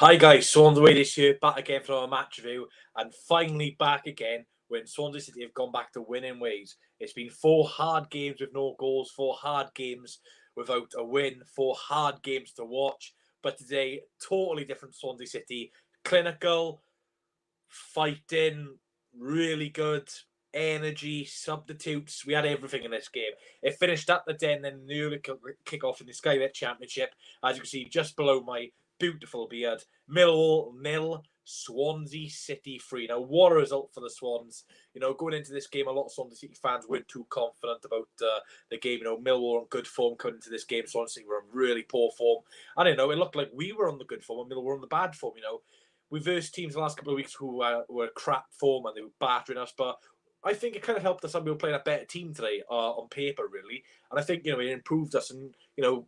Hi guys, Swans away this year, back again for our match review, and finally back again when Swansea City have gone back to winning ways. It's been 4 hard games with no goals, 4 hard games without a win, 4 hard games to watch. But today, totally different Swansea City. Clinical, fighting, really good, energy, substitutes. We had everything in this game. It finished at the Den, then the early kick-off in the Sky Bet Championship. As you can see, just below my beautiful beard. Millwall 0, Swansea City 3. Now, what a result for the Swans. Going into this game, a lot of Swansea City fans weren't too confident about the game. Millwall on good form coming into this game. Swansea City were on really poor form. And, it looked like we were on the good form and Millwall were on the bad form, We versed teams the last couple of weeks who were crap form and they were battering us, but I think it kind of helped us that we were playing a better team today on paper, really. And I think, it improved us. And,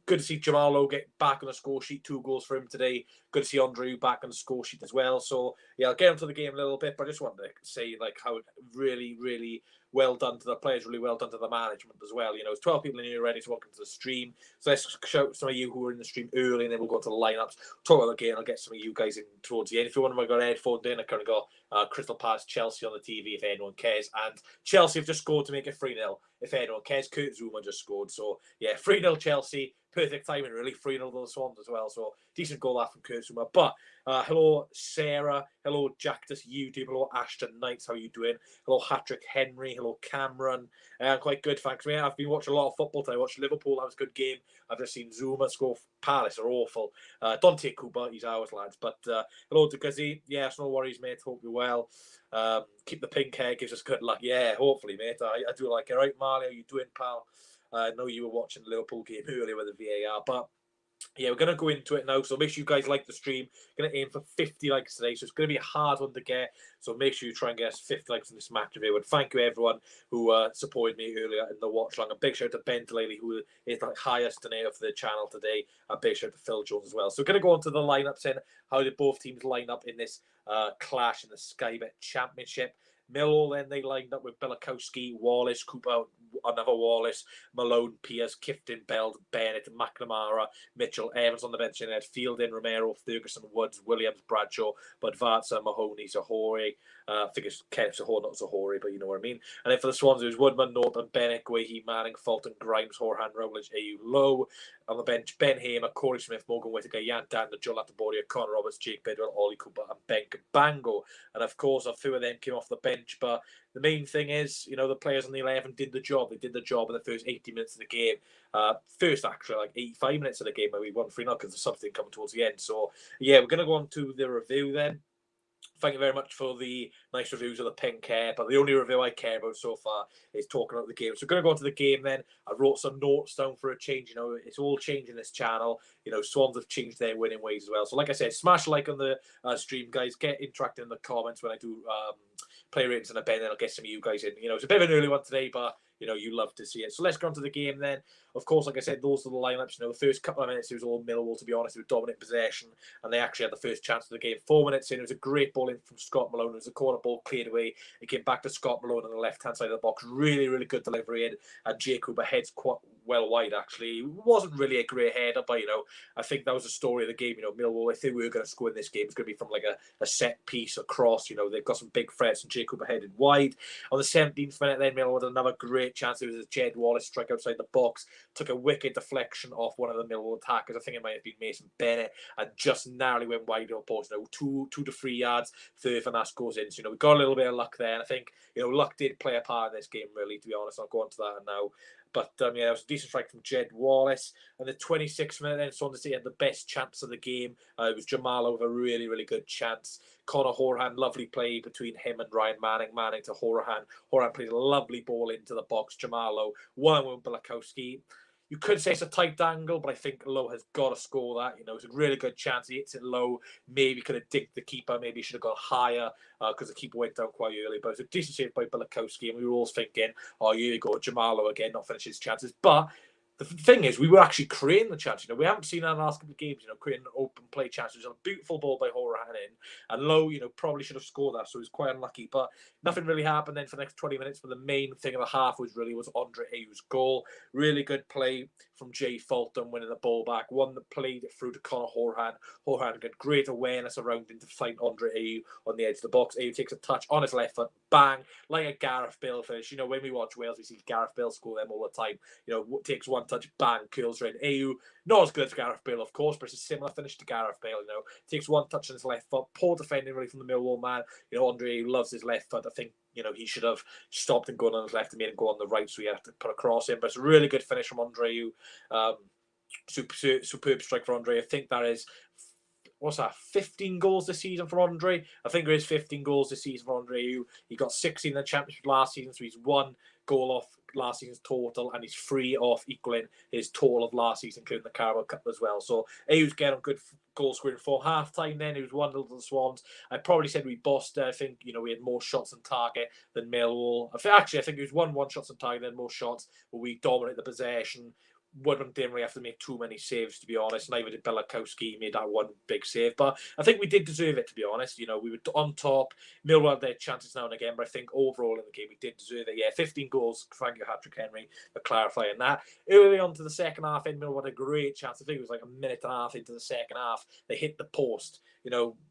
good to see Jamalo get back on the score sheet, 2 goals for him today. Good to see Andreu back on the score sheet as well. So, yeah, I'll get into the game a little bit, but I just wanted to say, how really, really well done to the players, really well done to the management as well. There's 12 people in here already, so welcome to the stream. So let's shout out some of you who were in the stream early, and then we'll go to the lineups, talk about the game. I'll get some of you guys in towards the end. If you want to go headphones in, I kind of got Crystal Palace Chelsea on the TV if anyone cares. And Chelsea have just scored to make it 3-0 if anyone cares. Kurt Zuma just scored. So, yeah, 3-0 Chelsea. Perfect timing, really. 3-0 to the Swans as well. So, decent goal that from Kurt Zuma. But, hello, Sarah. Hello, Jactus YouTube. Hello, Ashton Knights. How are you doing? Hello, Hatrick Henry. Hello, Cameron. Quite good, thanks, mate. I've been watching a lot of football today. I watched Liverpool. That was a good game. I've just seen Zuma score. Palace are awful. Don't take Cooper. He's ours, lads. But hello to Guzzy. Yes, no worries, mate. Hope you're well. Keep the pink hair. Gives us good luck. Yeah, hopefully, mate. I do like it. Right, Marley, how you doing, pal? I know you were watching the Liverpool game earlier with the VAR, but yeah, we're going to go into it now. So make sure you guys like the stream. Going to aim for 50 likes today. So it's going to be a hard one to get. So make sure you try and get us 50 likes in this match review. And thank you, everyone who supported me earlier in the watch long. A big shout out to Ben Delaney, who is the highest donator for the channel today. A big shout out to Phil Jones as well. So we're going to go on to the lineups and how did both teams line up in this clash in the Sky Bet Championship. Millwall, then they lined up with Bilakowski, Wallace, Cooper, another Wallace, Malone, Pierce, Kifton, Bell, Bennett, McNamara, Mitchell, Evans on the bench, and had Fielding, Romero, Ferguson, Woods, Williams, Bradshaw, Budvarza, Mahoney, Zahori. I think it's Kenneth Zahori, not Zahori, but you know what I mean. And then for the Swans, it was Woodman, Norton, Bennett, Guehi, Manning, Fulton, Grimes, Horhan, Rowledge, AU Low. On the bench, Ben Hamer, Corey Smith, Morgan Whittaker, Jan Danton, Joel Ataboria, Connor Roberts, Jake Bidwell, Ollie Cooper, and Ben Cabango. And of course, a few of them came off the bench, but the main thing is, the players on the 11 did the job. They did the job in the first 80 minutes of the game. First, actually, 85 minutes of the game where we won 3-0 because the something coming towards the end. So, yeah, we're going to go on to the review then. Thank you very much for the nice reviews of the pink hair, but the only review I care about so far is talking about the game. So we're going to go on to the game then. I wrote some notes down for a change. It's all changing this channel. Swans have changed their winning ways as well. So like I said, smash like on the stream, guys. Get interactive in the comments when I do play ratings and a bet, and I'll get some of you guys in. It's a bit of an early one today, but you love to see it. So let's go on to the game then. Of course, like I said, those are the lineups. The first couple of minutes, it was all Millwall, to be honest. It was dominant possession, and they actually had the first chance of the game. 4 minutes in, it was a great ball in from Scott Malone. It was a corner ball cleared away. It came back to Scott Malone on the left-hand side of the box. Really, really good delivery in, and Jake Cooper heads quite well wide, actually. It wasn't really a great header, but, I think that was the story of the game. Millwall, if they were going to score in this game, it's going to be from like a set piece across. They've got some big threats, and Jake Cooper headed wide. On the 17th minute, then Millwall had another great chance. It was a Jed Wallace strike outside the box, took a wicked deflection off one of the Millwall attackers. I think it might have been Mason Bennett, and just narrowly went wide of post. 2 to 3 yards further than that goes in. So we got a little bit of luck there, and I think luck did play a part in this game, really, to be honest. I'll go on to that now. But yeah, it was a decent strike from Jed Wallace. And the 26th minute, then Swansea City had the best chance of the game. It was Jamalo with a really, really good chance. Connor Horhan, lovely play between him and Ryan Manning. Manning to Horhan. Horhan played a lovely ball into the box. Jamalo, one with Bilakowski. You could say it's a tight angle, but I think Lowe has got to score that. It's a really good chance. He hits it low. Maybe could have digged the keeper. Maybe he should have gone higher because the keeper went down quite early. But it was a decent save by Bilakowski, and we were all thinking, oh, here you go, Jamalo again, not finish his chances. But the thing is, we were actually creating the chance. We haven't seen that in the last couple of games, creating open play chances. It was a beautiful ball by Horan in, and Lowe, probably should have scored that, so he was quite unlucky. But nothing really happened then for the next 20 minutes. But the main thing of the half was Andre Ayew's goal. Really good play from Jay Fulton, winning the ball back. One that played it through to Conor Horan. Horan got great awareness around him to find Andre Ayew on the edge of the box. Ayew takes a touch on his left foot, bang, like a Gareth Bale finish. When we watch Wales, we see Gareth Bale score them all the time. Takes one touch, bang, curls right. Ayew, not as good as Gareth Bale, of course, but it's a similar finish to Gareth Bale. Takes one touch on his left foot. Poor defending really from the Millwall man. Andre Ayew loves his left foot. I think he should have stopped and gone on his left and made him go on the right, so he had to put a cross in. But it's a really good finish from Andre Ayew. Superb strike for Andre. I think that is, what's that, 15 goals this season for Andre? I think there is 15 goals this season for Andre Ayew. He got 16 in the Championship last season, so he's 1 goal off last season's total, and he's 3 off equaling his total of last season, including the Carabao Cup as well. So Ayew's getting good goal scoring for half-time then. It was 1-0 to the Swans. I probably said we bossed. I think, we had more shots on target than Millwall. I think it was 1-1 shots on target, then more shots, but we dominated the possession. Woodman didn't really have to make too many saves, to be honest. Neither did Belakowski. He made that one big save. But I think we did deserve it, to be honest. We were on top. Millwall had their chances now and again, but I think overall in the game we did deserve it. Yeah, 15 goals. Thank you, Patrick Henry, for clarifying that. Early on to the second half, Millwall had a great chance. I think it was like a minute and a half into the second half. They hit the post.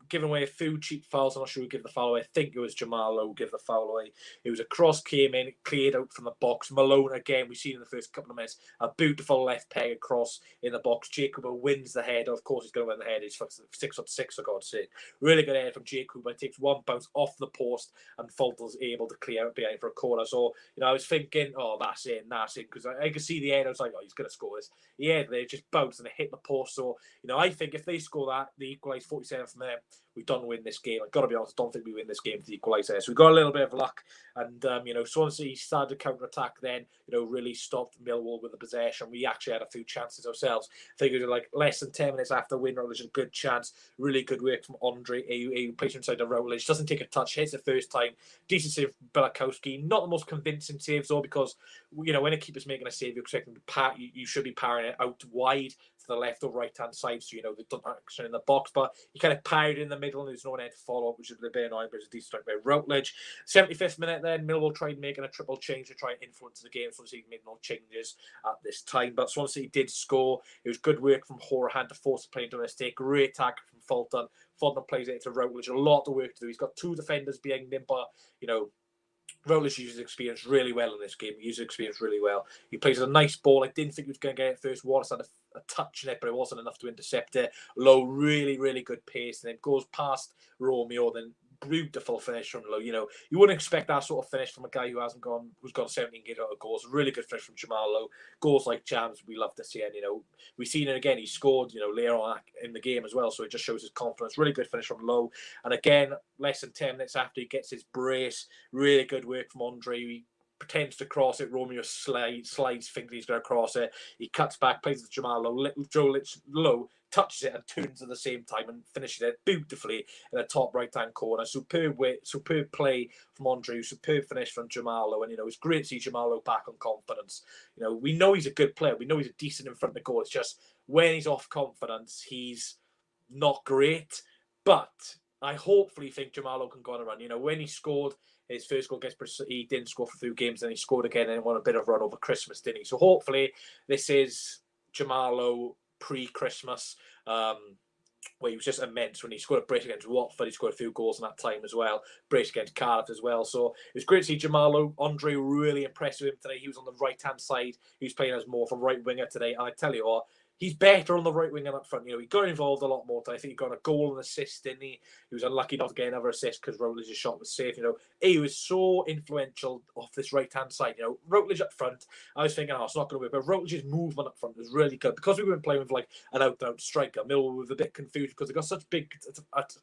Giving away a few cheap fouls. I'm not sure who gave the foul away. I think it was Jamal Lowe who gave the foul away. It was a cross came in, cleared out from the box. Malone, again, we've seen in the first couple of minutes, a beautiful left peg across in the box. Jacob wins the header. Of course, he's going to win the header. He's 6'6", for God's sake. Really good head from Jacob. He takes one bounce off the post, and Fulton's able to clear out behind for a corner. So, I was thinking, oh, that's it, because I could see the head. I was like, oh, he's going to score this. Yeah, they just bounced and it hit the post. So, I think if they score that, they equalise 47 from there. We don't win this game. I've got to be honest, I don't think we win this game to equalise there. So we got a little bit of luck. And, Swansea started to counter-attack then, really stopped Millwall with the possession. We actually had a few chances ourselves. I think it was like less than 10 minutes after win, Routledge had a good chance. Really good work from Andre Ayew. Plays inside the Routledge. Doesn't take a touch. Hits the first time. Decent save from Belakowski. Not the most convincing saves, though, because, when a keeper's making a save, you're expecting you should be parrying it out wide to the left or right-hand side, so, they don't action in the box, but he kind of parried in the middle, and there's no one there to follow up, which is a bit annoying, but it's a decent strike by Routledge. 75th minute then, Millwall tried making a triple change to try and influence the game. Swansea made no changes at this time, but Swansea did score. It was good work from Horan to force the play into a mistake. Great tackle from Fulton. Fulton plays it to Routledge. A lot of work to do. He's got 2 defenders behind him, but, Routledge uses experience really well in this game. He uses experience really well. He plays a nice ball. I didn't think he was going to get it first. Wallace had a touch in it, but it wasn't enough to intercept it. Lowe, really, really good pace. And then goes past Romeo, then beautiful finish from Lowe. You wouldn't expect that sort of finish from a guy who's gone 17 games out of goals. Really good finish from Jamal Lowe. Goals like jams, we love to see. And, we've seen it again. He scored, later on in the game as well. So it just shows his confidence. Really good finish from Lowe. And again, less than 10 minutes after he gets his brace, really good work from Andre. He pretends to cross it. Romeo slides, thinking he's going to cross it. He cuts back, plays with Jamal Lowe, touches it and turns at the same time and finishes it beautifully in the top right-hand corner. Superb play from Andre, superb finish from Jamal Lowe. And, it's great to see Jamal Lowe back on confidence. We know he's a good player. We know he's a decent in front of the goal. It's just when he's off confidence, he's not great. But I hopefully think Jamal Lowe can go on a run. When he scored his first goal against, he didn't score for a few games, and he scored again and won a bit of run over Christmas, didn't he? So hopefully this is Jamal Lowe pre-Christmas, where he was just immense when he scored a brace against Watford. He scored a few goals in that time as well. Brace against Cardiff as well. So it was great to see Jamal Lowe. Andre really impressed with him today. He was on the right-hand side. He was playing as more of a right winger today. And I tell you what, he's better on the right wing and up front. He got involved a lot more. I think he got a goal and assist, didn't he? He was unlucky not to get another assist because Routledge's shot was safe. He was so influential off this right-hand side. Routledge up front, I was thinking, it's not going to work. But Routledge's movement up front was really good. Because we weren't playing with like an out-and-out striker, Millwall was a bit confused because they got such big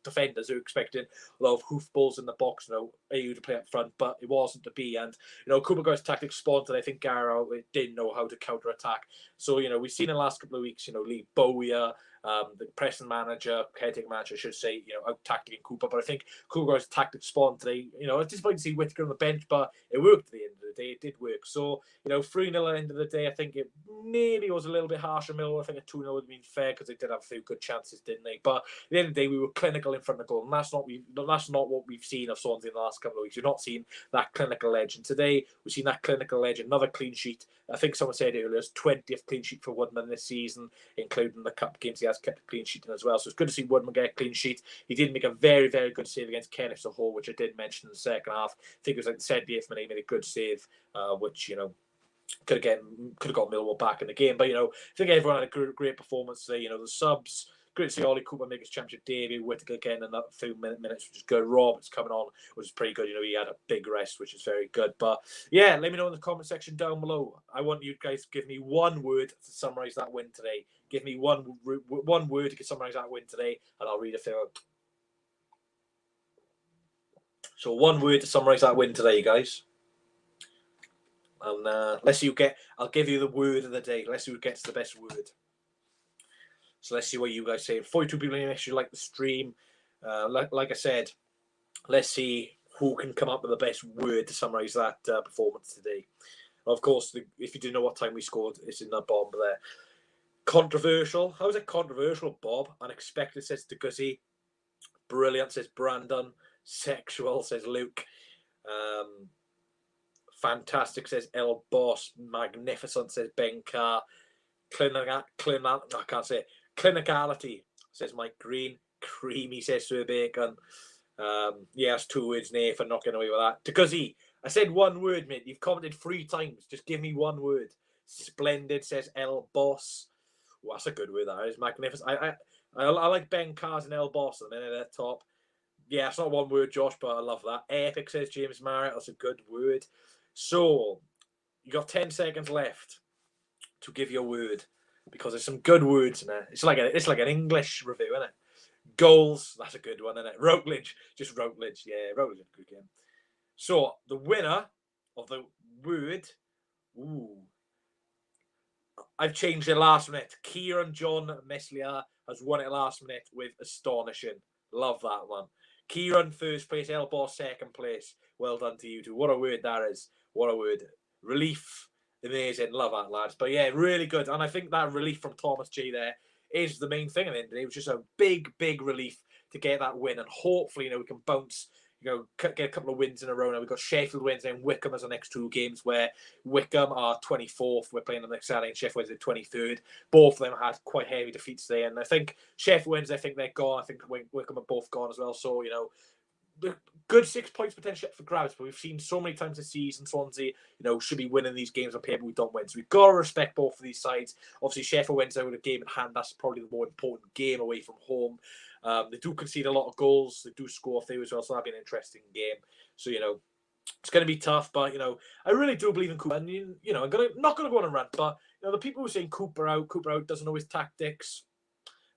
defenders who were expecting a lot of hoofballs in the box, Ayew to play up front, but it wasn't to be. And, Kubagar's tactics spawned, and I think Garrow didn't know how to counter-attack. So, we've seen in the last couple of weeks, Lee Bowyer, the Preston manager, caretaker manager, I should say, out-tacticing Cooper. But I think Kubagar's tactics spawned today. It's disappointing to see Whittaker on the bench, but it worked at the end of the day, it did work. So, 3-0 at the end of the day, I think it maybe was a little bit harsh on Millwall. I think a 2-0 would have been fair because they did have a few good chances, didn't they? But at the end of the day, we were clinical in front of goal, and that's not what we've seen of Swansea in the last couple of weeks. We've not seen that clinical edge, and today we've seen that clinical edge. Another clean sheet. I think someone said earlier, it's 20th clean sheet for Woodman this season, including the cup games. He has kept a clean sheet in as well, so it's good to see Woodman get a clean sheet. He did make a very, very good save against Kenneth Hall, which I did mention in the second half. I think it was like the 70th minute. He made a good save, which could have got Millwall back in the game. But I think everyone had a great performance today. The subs. Great to see Ollie Cooper make his championship debut. Whittaker getting in that few minutes, which is good. Roberts coming on, which is pretty good. He had a big rest, which is very good. But yeah, let me know in the comment section down below. I want you guys to give me one word to summarise that win today. Give me one word to summarise that win today, and I'll read a few out. So one word to summarise that win today, guys. And I'll give you the word of the day. Let's see who gets the best word. So let's see what you guys say. 42 people in, make sure you like the stream. Like I said, let's see who can come up with the best word to summarise that performance today. Of course, if you do know what time we scored, it's in the bottom there. Controversial. How is it controversial, Bob? Unexpected, says Degussy. Brilliant, says Brandon. Sexual, says Luke. Fantastic, says El Boss. Magnificent, says Ben Carr. I can't say it. Clinicality, says Mike Green. Creamy, says Sir Bacon. That's 2 words, Nathan. Not getting away with that. Degussy, I said one word, mate. You've commented 3 times. Just give me one word. Splendid, says El Boss. Well, that's a good word, that is. Magnificent. I like Ben Carr's and El Boss at the minute at the top. Yeah, it's not one word, Josh, but I love that. Epic, says James Marriott. That's a good word. So, you got 10 seconds left to give your word, because there's some good words in there. It's like an English review, isn't it? Goals, that's a good one, isn't it? Routledge, just Routledge. Yeah, Routledge is a good game. So, the winner of the word, I've changed it last minute. Kieran John Meslier has won it last minute with astonishing. Love that one. Kieran, first place. El Boss, second place. Well done to you two. What a word that is. What a word. Relief. Amazing. Love that, lads. But yeah, really good. And I think that relief from Thomas G there is the main thing at the end of the day. It was just a big, big relief to get that win. And hopefully, we can bounce, get a couple of wins in a row. Now we've got Sheffield Wednesday and Wickham as the next 2 games, where Wickham are 24th. We're playing on the next Saturday, and Sheffield Wednesday 23rd. Both of them had quite heavy defeats today. And I think Sheffield Wednesday, I think they're gone. I think Wickham are both gone as well. So, good 6 points potential for grabs, but we've seen so many times this season Swansea, should be winning these games on paper. We don't win, so we've got to respect both of these sides. Obviously, Sheffield Wednesday with a game in hand. That's probably the more important game away from home. They do concede a lot of goals. They do score through as well, so that'll be an interesting game. So it's going to be tough, but I really do believe in Cooper. And I'm not going to go on a rant, but the people who are saying Cooper out doesn't know his tactics.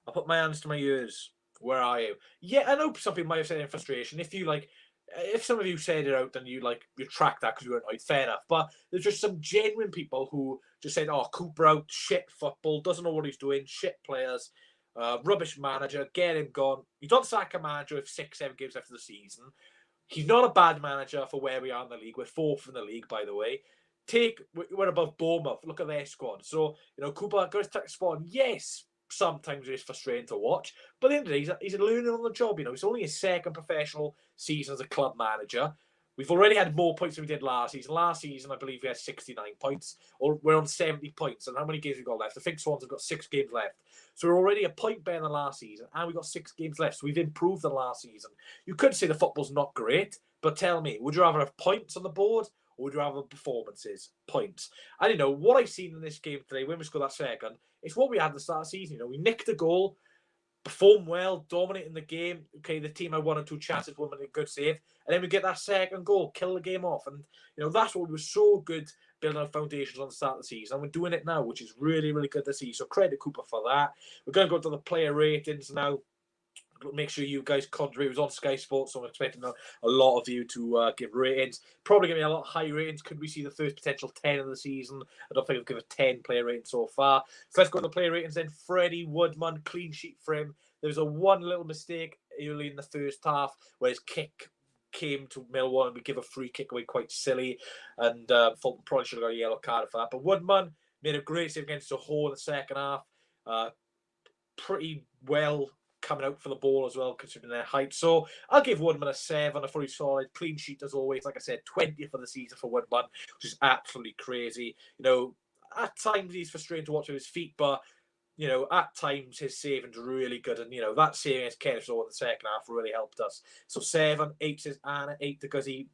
I'll put my hands to my ears. Where are you? Yeah, I know some people might have said it in frustration. If some of you said it out, then you track that because you weren't right, fair enough. But there's just some genuine people who just said, "Oh, Cooper out, shit football, doesn't know what he's doing, shit players, rubbish manager, get him gone." You don't sack a manager with 6-7 games after the season. He's not a bad manager for where we are in the league. We're 4th in the league, by the way. We're above Bournemouth. Look at their squad. So Cooper got his tactics spot on. Yes. Sometimes it's frustrating to watch, but at the end of the day, he's learning on the job. It's only his 2nd professional season as a club manager. We've already had more points than we did last season. Last season, I believe we had 69 points, or we're on 70 points. And how many games we've got left? I think Swans have got 6 games left. So we're already a point better than last season, and we've got 6 games left. So we've improved than last season. You could say the football's not great, but tell me, would you rather have points on the board, or would you rather have performances? Points. And what I've seen in this game today, when we scored that second, it's what we had at the start of the season. We nicked a goal, performed well, dominating the game. Okay, the team had 1 or 2 chances, one with a good save, and then we get that second goal, kill the game off. And that's what we were so good building our foundations on the start of the season. And we're doing it now, which is really, really good to see. So credit Cooper for that. We're going to go to the player ratings now. Make sure you guys contribute. It was on Sky Sports, so I'm expecting a lot of you to give ratings. Probably going to be a lot of high ratings. Could we see the first potential 10 of the season? I don't think I've given a 10 player rating so far. So let's go to the player ratings then. Freddie Woodman, clean sheet for him. There was one little mistake early in the first half where his kick came to Millwall and we give a free kick away quite silly. And Fulton probably should have got a yellow card for that. But Woodman made a great save against Soho in the second half. Pretty well coming out for the ball as well, considering their height. So I'll give Woodman a 7, a fully solid, clean sheet as always. Like I said, 20th for the season for Woodman, which is absolutely crazy. You know, at times he's frustrating to watch with his feet, but you know, at times his saving's really good, and you know that saving against Kenneth in the second half really helped us. So 7, 8 says Anna, 8 to Guzzy.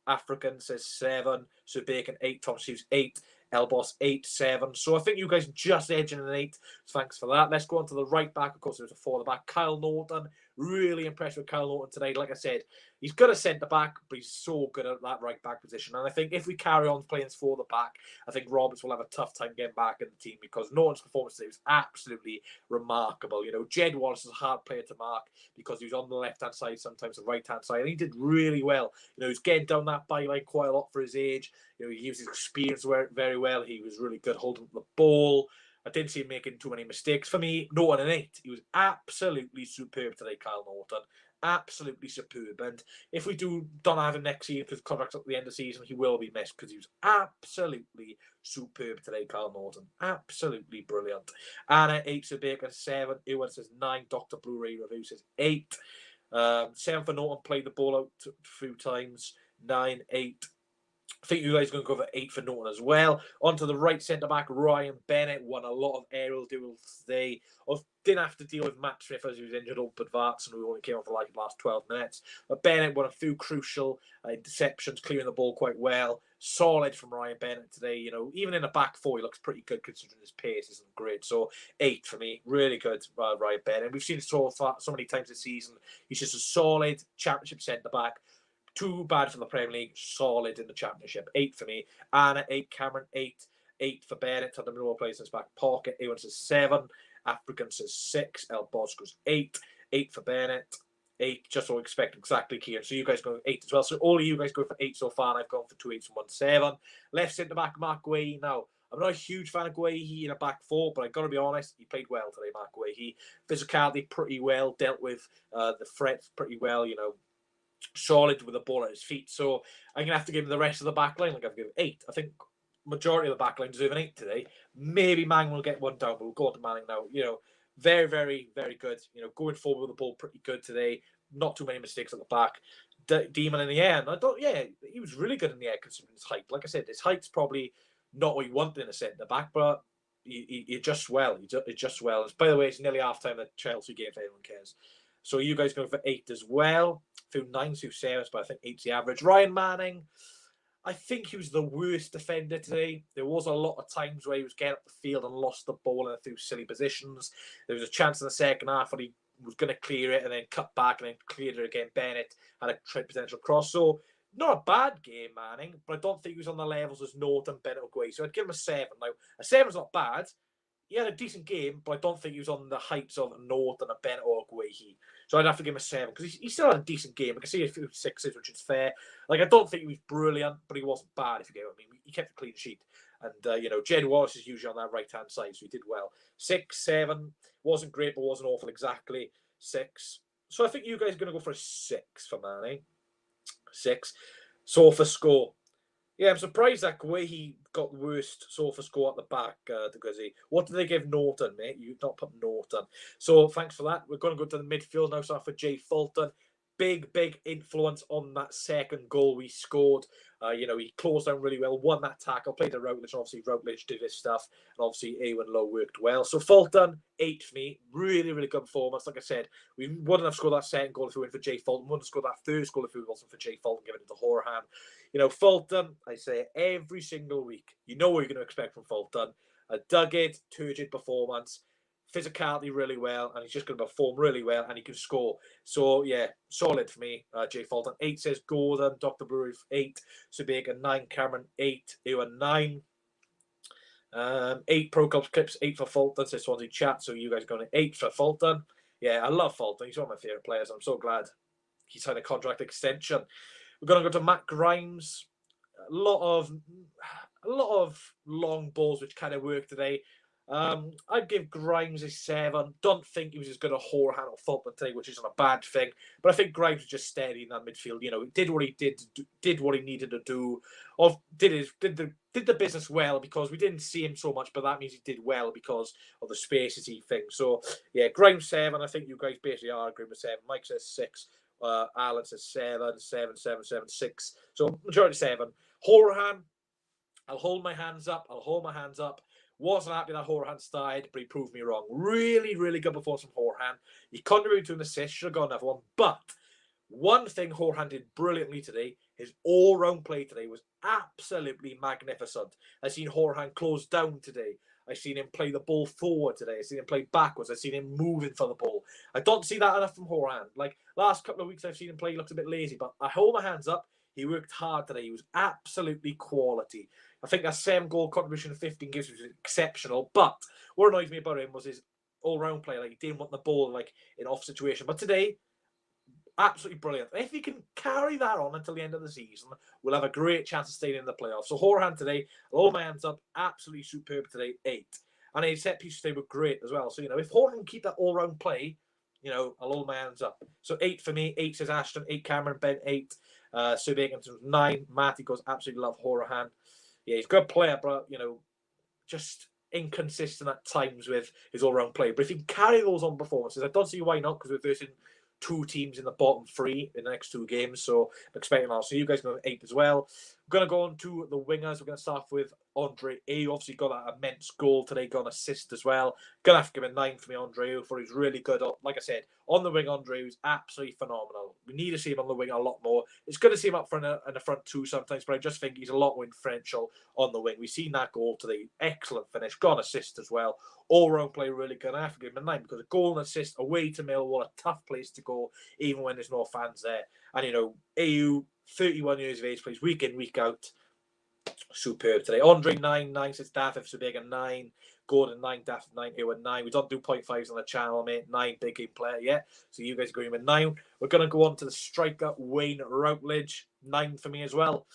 African says 7, so Bacon 8, Tom Hughes 8, Elboss 8, 7. So I think you guys just edging an 8. So thanks for that. Let's go on to the right back. Of course, there's a 4 at the back. Kyle Norton. Really impressed with Kyle Norton today. Like I said, he's good at centre back, but he's so good at that right back position. And I think if we carry on playing for the back, I think Roberts will have a tough time getting back in the team, because Norton's performance today was absolutely remarkable. You know, Jed Wallace is a hard player to mark because he was on the left-hand side, sometimes the right-hand side, and he did really well. You know, he's getting down that byline quite a lot for his age. You know, he used his experience very well. He was really good holding the ball. I didn't see him making too many mistakes. For me, Norton an 8. He was absolutely superb today, Kyle Norton. Absolutely superb. And if we don't have him next season because contract's at the end of the season, he will be missed, because he was absolutely superb today, Kyle Norton. Absolutely brilliant. Anna 8 says Bacon 7. Ewan says 9. Dr. Blu-ray Review says 8. 7 for Norton, played the ball out a few times. 9, 8. I think you guys are going to go for 8 for Norton as well. Onto the right centre-back, Ryan Bennett won a lot of aerial duels today. Didn't have to deal with Matt Smith as he was injured up at Varts, and we only came on for like the last 12 minutes. But Bennett won a few crucial interceptions, clearing the ball quite well. Solid from Ryan Bennett today. You know, even in the back four, he looks pretty good considering his pace isn't great. So 8 for me. Really good, Ryan Bennett. We've seen it so many times this season. He's just a solid championship centre-back. Too bad for the Premier League. Solid in the Championship. 8 for me. Anna 8. Cameron 8. 8 for Bennett. On the middle place in his back pocket. Ewan says 7. African says 6. El Boss goes 8. 8 for Bennett. 8. Just what we expect exactly, Kieran. So you guys go 8 as well. So all of you guys go for 8 so far, and I've gone for 2 8s and 1 7. Left centre back, Mark Guehi. Now, I'm not a huge fan of Guehi in a back four, but I've got to be honest, he played well today, Mark Guehi. Physicality pretty well, dealt with the threats pretty well, you know. Solid with the ball at his feet. So I'm going to have to give him the rest of the back line. I'm going to give him 8. I think majority of the back line deserve an 8 today. Maybe Mang will get one down, but we'll go on to Manning now. You know, very, very, very good. You know, going forward with the ball pretty good today. Not too many mistakes at the back. Demon in the air. And I thought, yeah, he was really good in the air considering his height. Like I said, his height's probably not what you want in a centre back, but he adjusts well. He adjusts well. And by the way, it's nearly half time at Chelsea game if anyone cares. So you guys going for 8 as well. Through 9 through 7, but I think 8's the average. Ryan Manning, I think he was the worst defender today. There was a lot of times where he was getting up the field and lost the ball and through silly positions. There was a chance in the second half where he was going to clear it and then cut back and then cleared it again. Bennett had a potential cross. So not a bad game, Manning, but I don't think he was on the levels as Norton, Bennett or Guay. So I'd give him a 7. Now, a 7's not bad. He had a decent game, but I don't think he was on the heights of Norton, a Bennett or Guay. So I'd have to give him a 7 because he still had a decent game. I can see a few 6s, which is fair. Like, I don't think he was brilliant, but he wasn't bad, if you get what I mean. He kept a clean sheet. And, you know, Jed Wallace is usually on that right-hand side, so he did well. 6, 7. Wasn't great, but wasn't awful exactly. 6. So I think you guys are going to go for a 6 for Manny. 6. Sofa score. Yeah, I'm surprised that way he got the worst sofa score at the back, because what did they give Norton, mate? You've not put Norton. So thanks for that. We're going to go to the midfield now. So for Jay Fulton, big influence on that second goal we scored. You know, he closed down really well, won that tackle, played to Routledge, and obviously Routledge did his stuff, and obviously Ewan Lowe worked well. So Fulton, 8 for me. Really good performance. Like I said, we wouldn't have scored that second goal if we went for Jay Fulton. We wouldn't have scored that third goal if it wasn't for Jay Fulton, giving it to Horahan. You know, Fulton, I say every single week, you know what you're going to expect from Fulton. A dogged, turgid performance, physicality really well, and he's just going to perform really well, and he can score. So, yeah, solid for me, Jay Fulton. 8 says Gordon, Dr. Brewery 8, Subega 9, Cameron 8, Ewan 9. 8 Pro Clubs clips, 8 for Fulton, says Swansea Chat, so you guys are going to 8 for Fulton. Yeah, I love Fulton. He's one of my favourite players. I'm so glad he signed a contract extension. We're going to go to Matt Grimes. A lot of long balls which kind of worked today. I'd give Grimes a 7. Don't think he was as good a Horan or Fulton today, which isn't a bad thing. But I think Grimes was just steady in that midfield. You know, he did what he did what he needed to do, or did the business well, because we didn't see him so much, but that means he did well because of the spaces he thinks. So yeah, Grimes 7. I think you guys basically are agreeing with 7. Mike says 6. Alan says 7, 7, 7, 7, 6. So majority 7. Horan, I'll hold my hands up. Wasn't happy that Horan started, but he proved me wrong. Really, really good performance from Horan. He contributed to an assist, should have got another one. But one thing Horan did brilliantly today, his all-round play today was absolutely magnificent. I've seen Horan close down today. I've seen him play the ball forward today. I've seen him play backwards. I've seen him moving for the ball. I don't see that enough from Horan. Like, last couple of weeks I've seen him play, he looks a bit lazy, but I hold my hands up. He worked hard today. He was absolutely quality. I think that 7-goal contribution in 15 games was exceptional. But what annoys me about him was his all-round play. Like, he didn't want the ball like in off situation. But today, absolutely brilliant. If he can carry that on until the end of the season, we'll have a great chance of staying in the playoffs. So Horan today, I'll hold my hands up, absolutely superb today, 8. And his set pieces today were great as well. So, you know, if Horan can keep that all-round play, you know, I'll hold my hands up. So 8 for me, 8 says Ashton, 8 Cameron, Ben 8. Sue Bacon 9. Matty goes, absolutely love Horan. Yeah, he's a good player, but, you know, just inconsistent at times with his all-round play. But if he can carry those on performances, I don't see why not, because we're facing 2 teams in the bottom 3 in the next 2 games. So I'm expecting that. So you guys go 8 as well. We're going to go on to the wingers. We're going to start with Andre A. Obviously got that immense goal today, got an assist as well. Going to have to give a 9 for me, Andre, for he's really good. Like I said, on the wing, Andre was absolutely phenomenal. We need to see him on the wing a lot more. It's good to see him up front and the front too sometimes, but I just think he's a lot more influential on the wing. We've seen that goal today. Excellent finish. Got an assist as well. All-round play really good. I have to give him a 9 because a goal and assist away to Millwall, a tough place to go, even when there's no fans there. And, you know, AU, 31 years of age, plays week in, week out. Superb today. Andre 9 says Daff F. Big 9. Gordon 9, Daff 9, here with 9. We don't do 0.5s on the channel, mate. 9 big game player, yeah. So you guys are going with 9. We're going to go on to the striker, Wayne Routledge. 9 for me as well.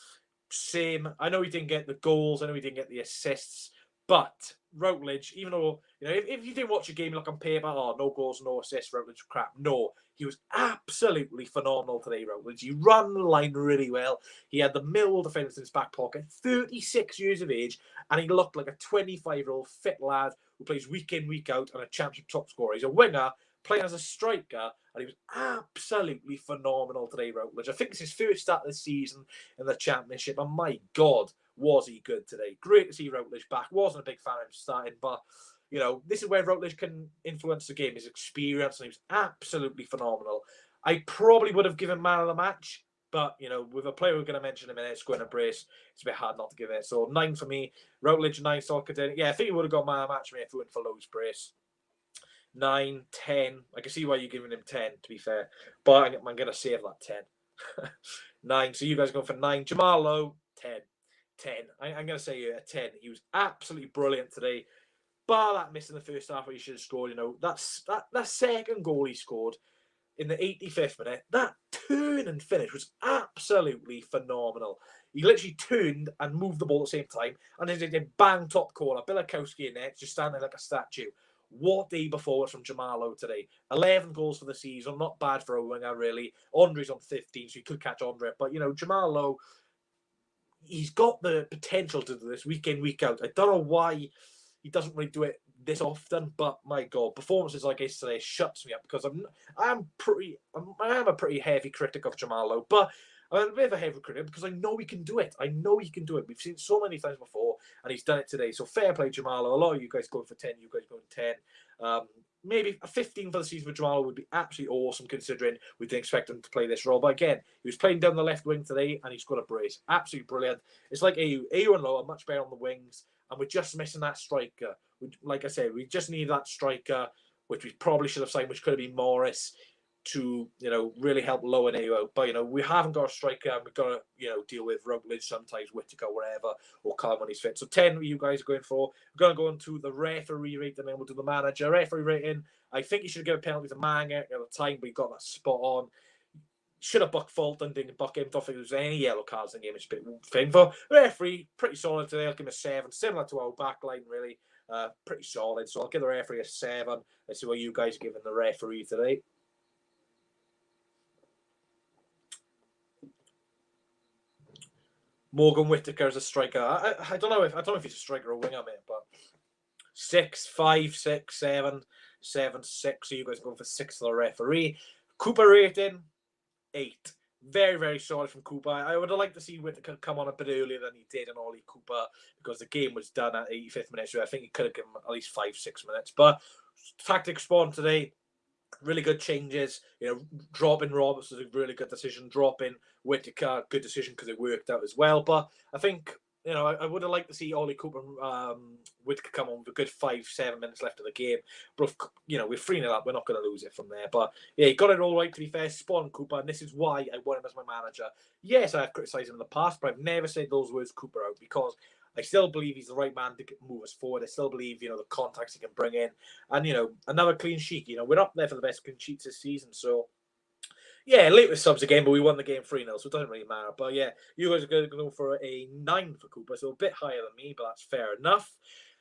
Same. I know he didn't get the goals. I know he didn't get the assists. But Routledge, even though, you know, if you didn't watch a game, look on paper, oh, no goals, no assists, Routledge, crap. No, he was absolutely phenomenal today, Routledge. He ran the line really well. He had the Millwall defence in his back pocket, 36 years of age, and he looked like a 25-year-old fit lad who plays week in, week out, and a championship top scorer. He's a winger, playing as a striker, and he was absolutely phenomenal today, Routledge. I think it's his first start of the season in the championship, and my God, was he good today. Great to see Routledge back. Wasn't a big fan of him starting, but, you know, this is where Routledge can influence the game, his experience, and he was absolutely phenomenal. I probably would have given man of the match, but, you know, with a player we're going to mention in a minute, Squin and Brace, it's a bit hard not to give it. So 9 for me. Routledge, 9, Soccer. Yeah, I think he would have got man of the match for me if we went for Lowe's Brace. 9, 10. I can see why you're giving him 10, to be fair. But I'm going to save that 10. 9. So you guys are going for 9. Jamal Lowe, 10. 10. I'm going to say a 10. He was absolutely brilliant today. Bar that miss in the first half where he should have scored, you know, that second goal he scored in the 85th minute, that turn and finish was absolutely phenomenal. He literally turned and moved the ball at the same time, and then they bang top corner. Bilakowski in there, just standing like a statue. What a performance from Jamalo today. 11 goals for the season, not bad for a winger, really. Andre's on 15, so he could catch Andre. But, you know, Jamalo, he's got the potential to do this week in, week out. I don't know why he doesn't really do it this often, but my God, performances like this today shuts me up because I am a pretty heavy critic of Jamalo, but I'm a bit of a heavy critic because I know he can do it. I know he can do it. We've seen it so many times before, and he's done it today. So fair play, Jamalo. A lot of you guys going for 10, you guys going 10. Maybe a 15 for the season for Jamalo would be absolutely awesome, considering we didn't expect him to play this role. But again, he was playing down the left wing today, and he's got a brace. Absolutely brilliant. It's like AU and Lowe are much better on the wings, and we're just missing that striker. Like I said, we just need that striker, which we probably should have signed, which could have been Morris, to, you know, really help Lowe and AU out. But, you know, we haven't got a striker, and we've got to, you know, deal with Routledge sometimes, Whittaker, whatever, or Carl when he's fit. So 10 you guys are going for. We're going to go into the referee rating, and then we'll do the manager. Referee rating, I think he should give a penalty to Manga at the time, but he got that spot on. Should have bucked Fulton, didn't buck him. Don't think there was any yellow cards in the game. It's a bit thing for referee. Pretty solid today. I'll give him a 7, similar to our back line, really. Pretty solid. So I'll give the referee a 7. Let's see what you guys are giving the referee today. Morgan Whittaker is a striker. I don't know if he's a striker or a winger, mate, but 6, 5, 6, 7, 7, 6. So you guys are going for 6 for the referee. Cooper rating 8. Very, very solid from Cooper. I would have liked to see Whittaker come on a bit earlier than he did in Ollie Cooper because the game was done at 85th minute. So I think he could have given him at least 5, 6 minutes. But tactic spawn today. Really good changes. Dropping Roberts was a really good decision. Dropping Whittaker, good decision because it worked out as well. But I think, I would have liked to see Ollie Cooper Whittaker come on with a good 5, 7 minutes left of the game. But, we're 3-0 up. We're not going to lose it from there. But, yeah, he got it all right, to be fair. Spawn Cooper, and this is why I want him as my manager. Yes, I have criticised him in the past, but I've never said those words Cooper out because I still believe he's the right man to move us forward. I still believe, the contacts he can bring in. And, another clean sheet. We're up there for the best clean sheets this season. So, yeah, late with subs again, but we won the game 3-0, so it doesn't really matter. But, yeah, you guys are going to go for a 9 for Cooper, so a bit higher than me, but that's fair enough.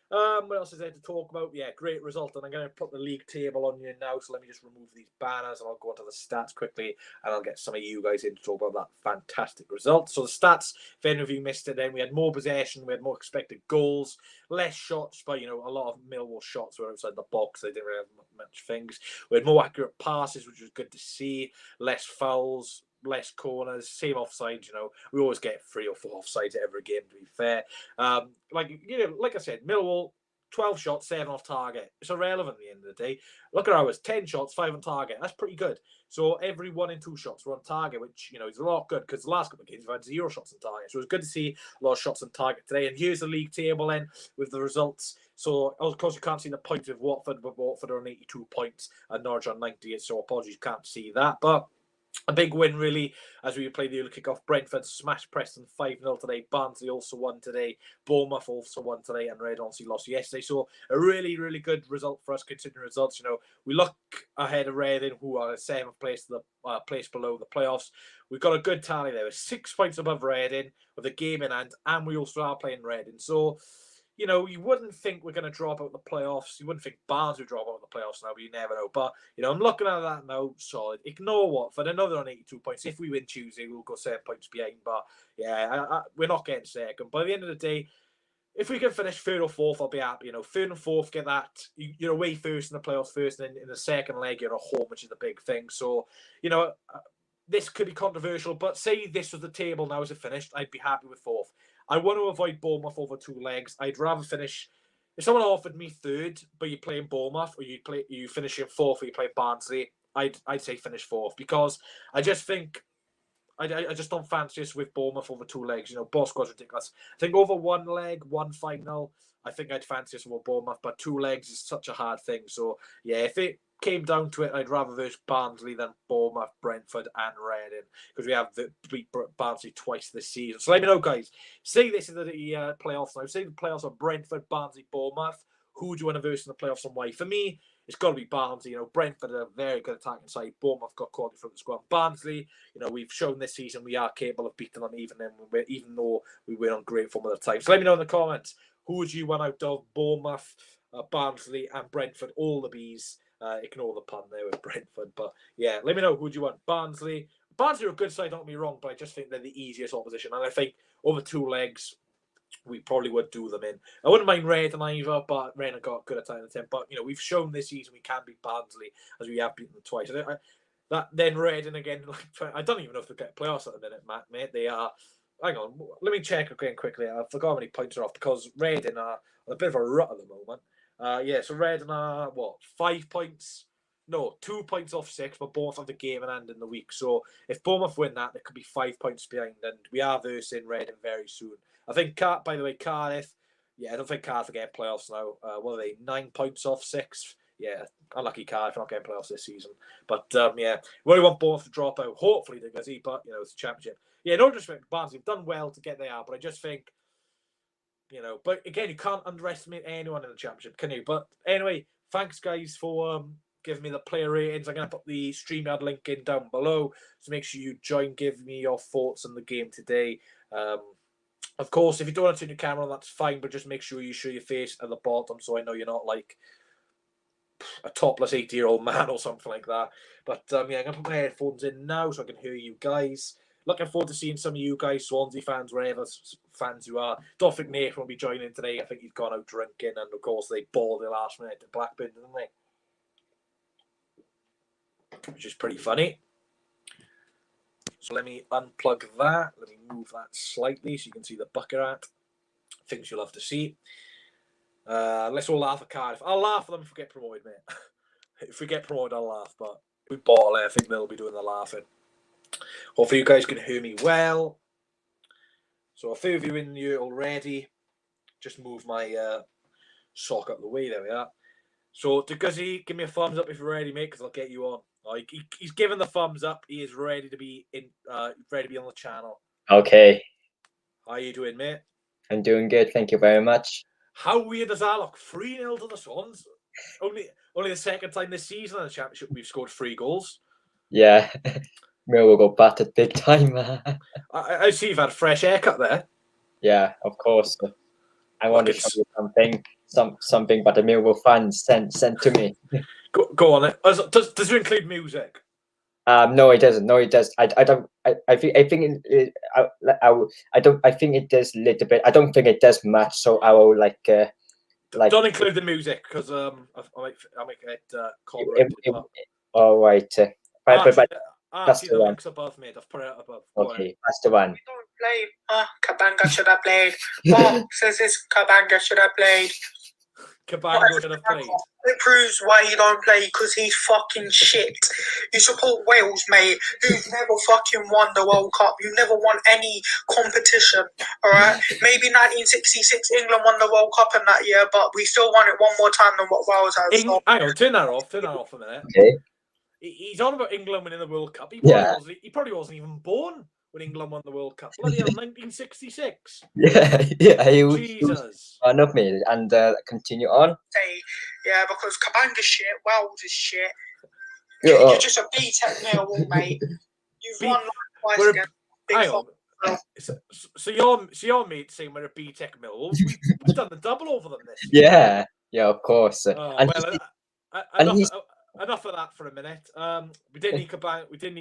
What else is there to talk about? Yeah, great result. And I'm going to put the league table on you now. So let me just remove these banners and I'll go into the stats quickly and I'll get some of you guys in to talk about that fantastic result. So the stats, if any of you missed it, then we had more possession, we had more expected goals, less shots, but, a lot of Millwall shots were outside the box. They didn't really have much things. We had more accurate passes, which was good to see, less fouls, less corners, same offsides. We always get 3 or 4 offsides at every game, to be fair. Like I said, Millwall, 12 shots, 7 off target. It's irrelevant at the end of the day. Look at ours, 10 shots, 5 on target. That's pretty good. So every 1 and 2 shots were on target, which, is a lot good because the last couple of games we've had 0 shots on target. So it was good to see a lot of shots on target today. And here's the league table then with the results. So, of course, you can't see the points with Watford, but Watford are on 82 points and Norwich on 98. So apologies, can't see that. But a big win, really, as we played the early kick-off. Brentford smashed Preston 5-0 today. Barnsley also won today. Bournemouth also won today. And Red obviously lost yesterday. So a really, really good result for us, considering results. We look ahead of Reading, who are in 7th place to the place below the playoffs. We've got a good tally there. We're 6 points above Reading with a game in hand. And we also are playing Reading. So, you wouldn't think we're going to drop out the playoffs. You wouldn't think Barnes would drop out the playoffs now, but you never know. But, I'm looking at that now, solid. Ignore Watford. I know they're on 82 points. If we win Tuesday, we'll go 7 points behind. But, yeah, we're not getting second. By the end of the day, if we can finish 3rd or 4th, I'll be happy. 3rd and 4th, get that. You're away first in the playoffs first, and then in the second leg, you're at home, which is the big thing. So, this could be controversial, but say this was the table now as it finished, I'd be happy with 4th. I want to avoid Bournemouth over 2 legs. I'd rather finish. If someone offered me 3rd, but you're playing Bournemouth, or you finish in 4th, or you play Barnsley, I'd say finish 4th because I just think I just don't fancy us with Bournemouth over 2 legs. Both squad's ridiculous. I think over 1 leg, 1 final, I think I'd fancy us over Bournemouth, but 2 legs is such a hard thing. So yeah, if it came down to it, I'd rather verse Barnsley than Bournemouth, Brentford, and Reading because we have beat Barnsley twice this season. So let me know, guys. Say this is the playoffs now. Say the playoffs are Brentford, Barnsley, Bournemouth. Who do you want to verse in the playoffs and why? For me, it's got to be Barnsley. Brentford are a very good attacking side. Bournemouth got quality from the squad. Barnsley, we've shown this season we are capable of beating them even though we were on great form at the time. So let me know in the comments, who would you want out of Bournemouth, Barnsley, and Brentford? All the Bs. Ignore the pun there with Brentford. But yeah, let me know, who do you want? Barnsley. Barnsley are a good side, don't get me wrong, but I just think they're the easiest opposition. And I think over 2 legs, we probably would do them in. I wouldn't mind Reading either, but Reading got good at time attempt. But we've shown this season we can beat Barnsley as we have beaten them twice. Then Reading again. I don't even know if they get playoffs at the minute, mate. They are. Hang on, let me check again quickly. I forgot how many points are off because Reading are on a bit of a rut at the moment. So Reading are 5 points? No, 2 points off 6, but both have the game in hand in the week. So if Bournemouth win that, they could be 5 points behind, and we are versing Reading very soon. I think, by the way, Cardiff, I don't think Cardiff are getting playoffs now. What are they, 9 points off 6? Yeah, unlucky Cardiff not getting playoffs this season. But, we only want Bournemouth to drop out. Hopefully they get it, but, it's a championship. Yeah, no disrespect to Barnsley. They've done well to get there, but I just think, but again, you can't underestimate anyone in the championship, can you? But anyway, thanks, guys, for giving me the player ratings. I'm going to put the StreamYard link in down below, so make sure you join, give me your thoughts on the game today. Of course, if you don't want to turn your camera on, that's fine, but just make sure you show your face at the bottom so I know you're not like a topless 80-year-old man or something like that. But yeah, I'm going to put my headphones in now so I can hear you guys. Looking forward to seeing some of you guys, Swansea fans, wherever fans you are. Don't think Nathan will be joining today. I think he's gone out drinking, and of course they balled the last minute at Blackburn, didn't they? Which is pretty funny. So let me unplug that. Let me move that slightly so you can see the bucket hat. Things you'll love to see. Let's all laugh at Cardiff. I'll laugh at them if we get promoted, mate. If we get promoted, I'll laugh. But if we bottle it, I think they'll be doing the laughing. Hopefully you guys can hear me well. So a few of you in here already. Just move my sock up the way. There we are. So Deguzzi, give me a thumbs up if you're ready, mate, because I'll get you on. He's given the thumbs up. He is ready to be ready to be on the channel. Okay. How are you doing, mate? I'm doing good. Thank you very much. How weird does that look? 3-0 to the Swans. Only the second time this season in the championship we've scored 3 goals. Yeah. Millwall got battered big time. I see you've had a fresh haircut there. Yeah, of course. I want to show you something but the Millwall fans sent to me. Go on. Does it include music? No, it doesn't. No, it does. I don't. I think it does a little bit. I don't think it does much. So I will like. Don't include the music because I might get copyrighted. All right. But that's the links above, mate. I've put it above. Okay, that's the one. We don't play. Kabanga should have played. Says this Kabanga should have played. Kabanga should have played. It proves why he don't play, because he's fucking shit. You support Wales, mate, who've never fucking won the World Cup. You never won any competition, alright? Maybe 1966 England won the World Cup in that year, but we still won it one more time than what Wales has. Hang on, turn that off a minute. Okay. He's on about England winning the World Cup. He probably wasn't even born when England won the World Cup. Bloody hell, 1966. Yeah. Jesus. One of me, and continue on. Yeah, because Kabanga's shit, Wales is shit. You're just a B-Tech Millwall, mate. You've won like twice again. Hang on. So you're mate saying we're a B-Tech Millwall. We've done the double over them this year. Yeah, of course. Enough of that for a minute. We didn't need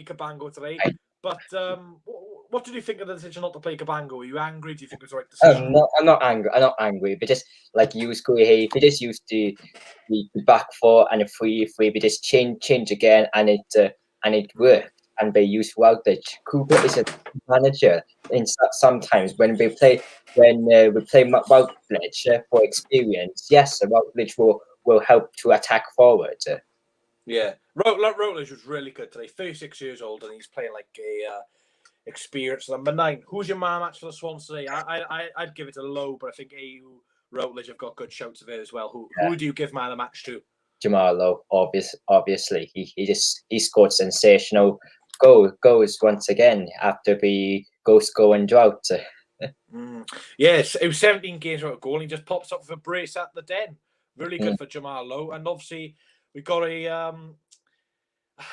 Cabango today. But what did you think of the decision not to play Cabango? Were you angry? Do you think it was the right decision? I'm not angry. I'm not angry. We just like use we just used the back 4 and a 3-3. We just change again, and it worked. And they use Routledge. Cooper is a manager. And sometimes when we play Routledge for experience, yes, Routledge will help to attack forward. Yeah, Routledge was really good today. 36 years old, and he's playing like a experienced number 9. Who's your man match for the Swans today? I'd give it a low, but I think AU Routledge have got good shouts of it as well. Who do you give man a match to? Jamal Lowe, obviously. He scored sensational goals once again after the goal-scoring drought. Yes, it was 17 games without a goal, and he just pops up with a brace at the Den. Really good for Jamal Lowe, and obviously we got a